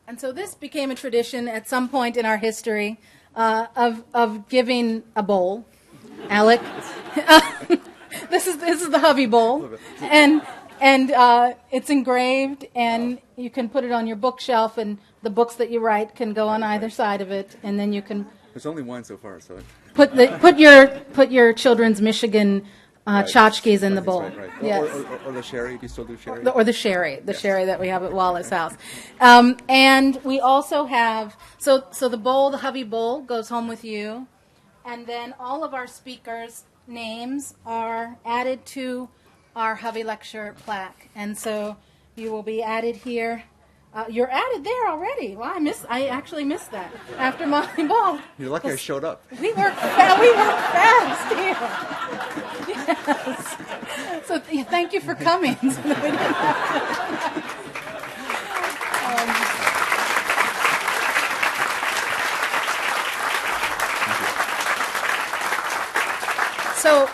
And so this became a tradition at some point in our history of giving a bowl. Alec, this is the Hovey bowl, and it's engraved, and you can put it on your bookshelf, and the books that you write can go on either side of it, and then you can. There's only one so far, so. Put your children's Michigan tchotchkes in the bowl. Right. Yes. Or the sherry. Do you still do sherry? Or the sherry that we have at Wallace House. And we also have, so the bowl, the Hovey bowl, goes home with you. And then all of our speakers' names are added to our Hovey Lecture plaque. And so you will be added here. You're added there already. Well, I actually missed that after my ball. You're lucky I showed up. We work fast here. Yes. So thank you for coming. So that we didn't have to, So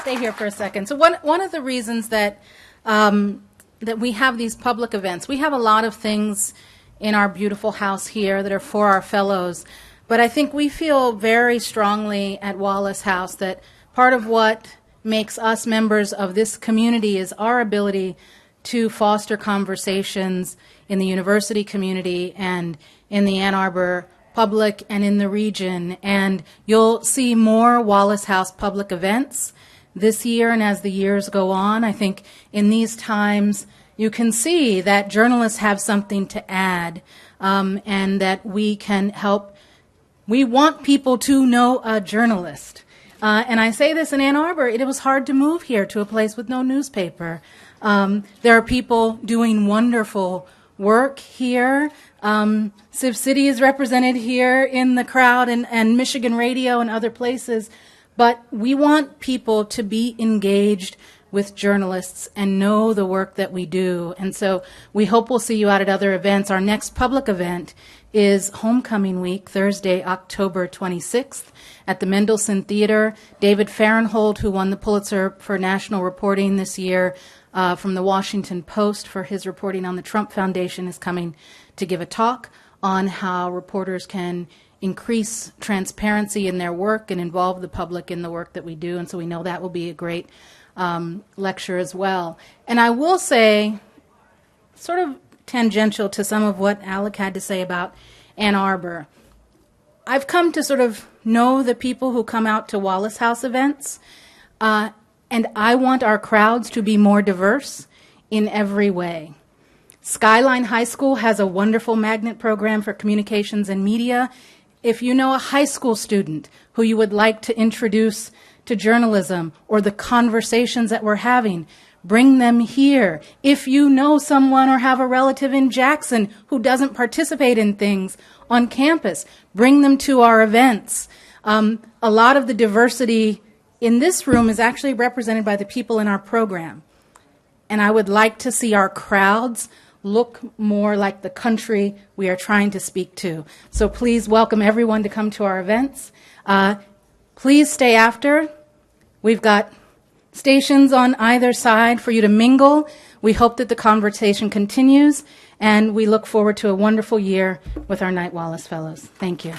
stay here for a second. So one of the reasons that we have these public events, we have a lot of things in our beautiful house here that are for our fellows, but I think we feel very strongly at Wallace House that part of what makes us members of this community is our ability to foster conversations in the university community and in the Ann Arbor public and in the region, and you'll see more Wallace House public events this year and as the years go on. I think in these times you can see that journalists have something to add, and that we can help. We want people to know a journalist. And I say this in Ann Arbor, it was hard to move here to a place with no newspaper. There are people doing wonderful work here. Civ City is represented here in the crowd, and Michigan Radio and other places. But we want people to be engaged with journalists and know the work that we do. And so we hope we'll see you out at other events. Our next public event is Homecoming Week, Thursday, October 26th at the Mendelssohn Theater. David Farrenhold, who won the Pulitzer for National Reporting this year from the Washington Post for his reporting on the Trump Foundation, is coming to give a talk on how reporters can increase transparency in their work and involve the public in the work that we do. And so we know that will be a great lecture as well. And I will say, sort of tangential to some of what Alec had to say about Ann Arbor, I've come to sort of know the people who come out to Wallace House events, and I want our crowds to be more diverse in every way. Skyline High School has a wonderful magnet program for communications and media. If you know a high school student who you would like to introduce to journalism or the conversations that we're having, bring them here. If you know someone or have a relative in Jackson who doesn't participate in things on campus, bring them to our events. A lot of the diversity in this room is actually represented by the people in our program. And I would like to see our crowds look more like the country we are trying to speak to. So please welcome everyone to come to our events. Please stay after. We've got stations on either side for you to mingle. We hope that the conversation continues, and we look forward to a wonderful year with our Knight Wallace Fellows. Thank you.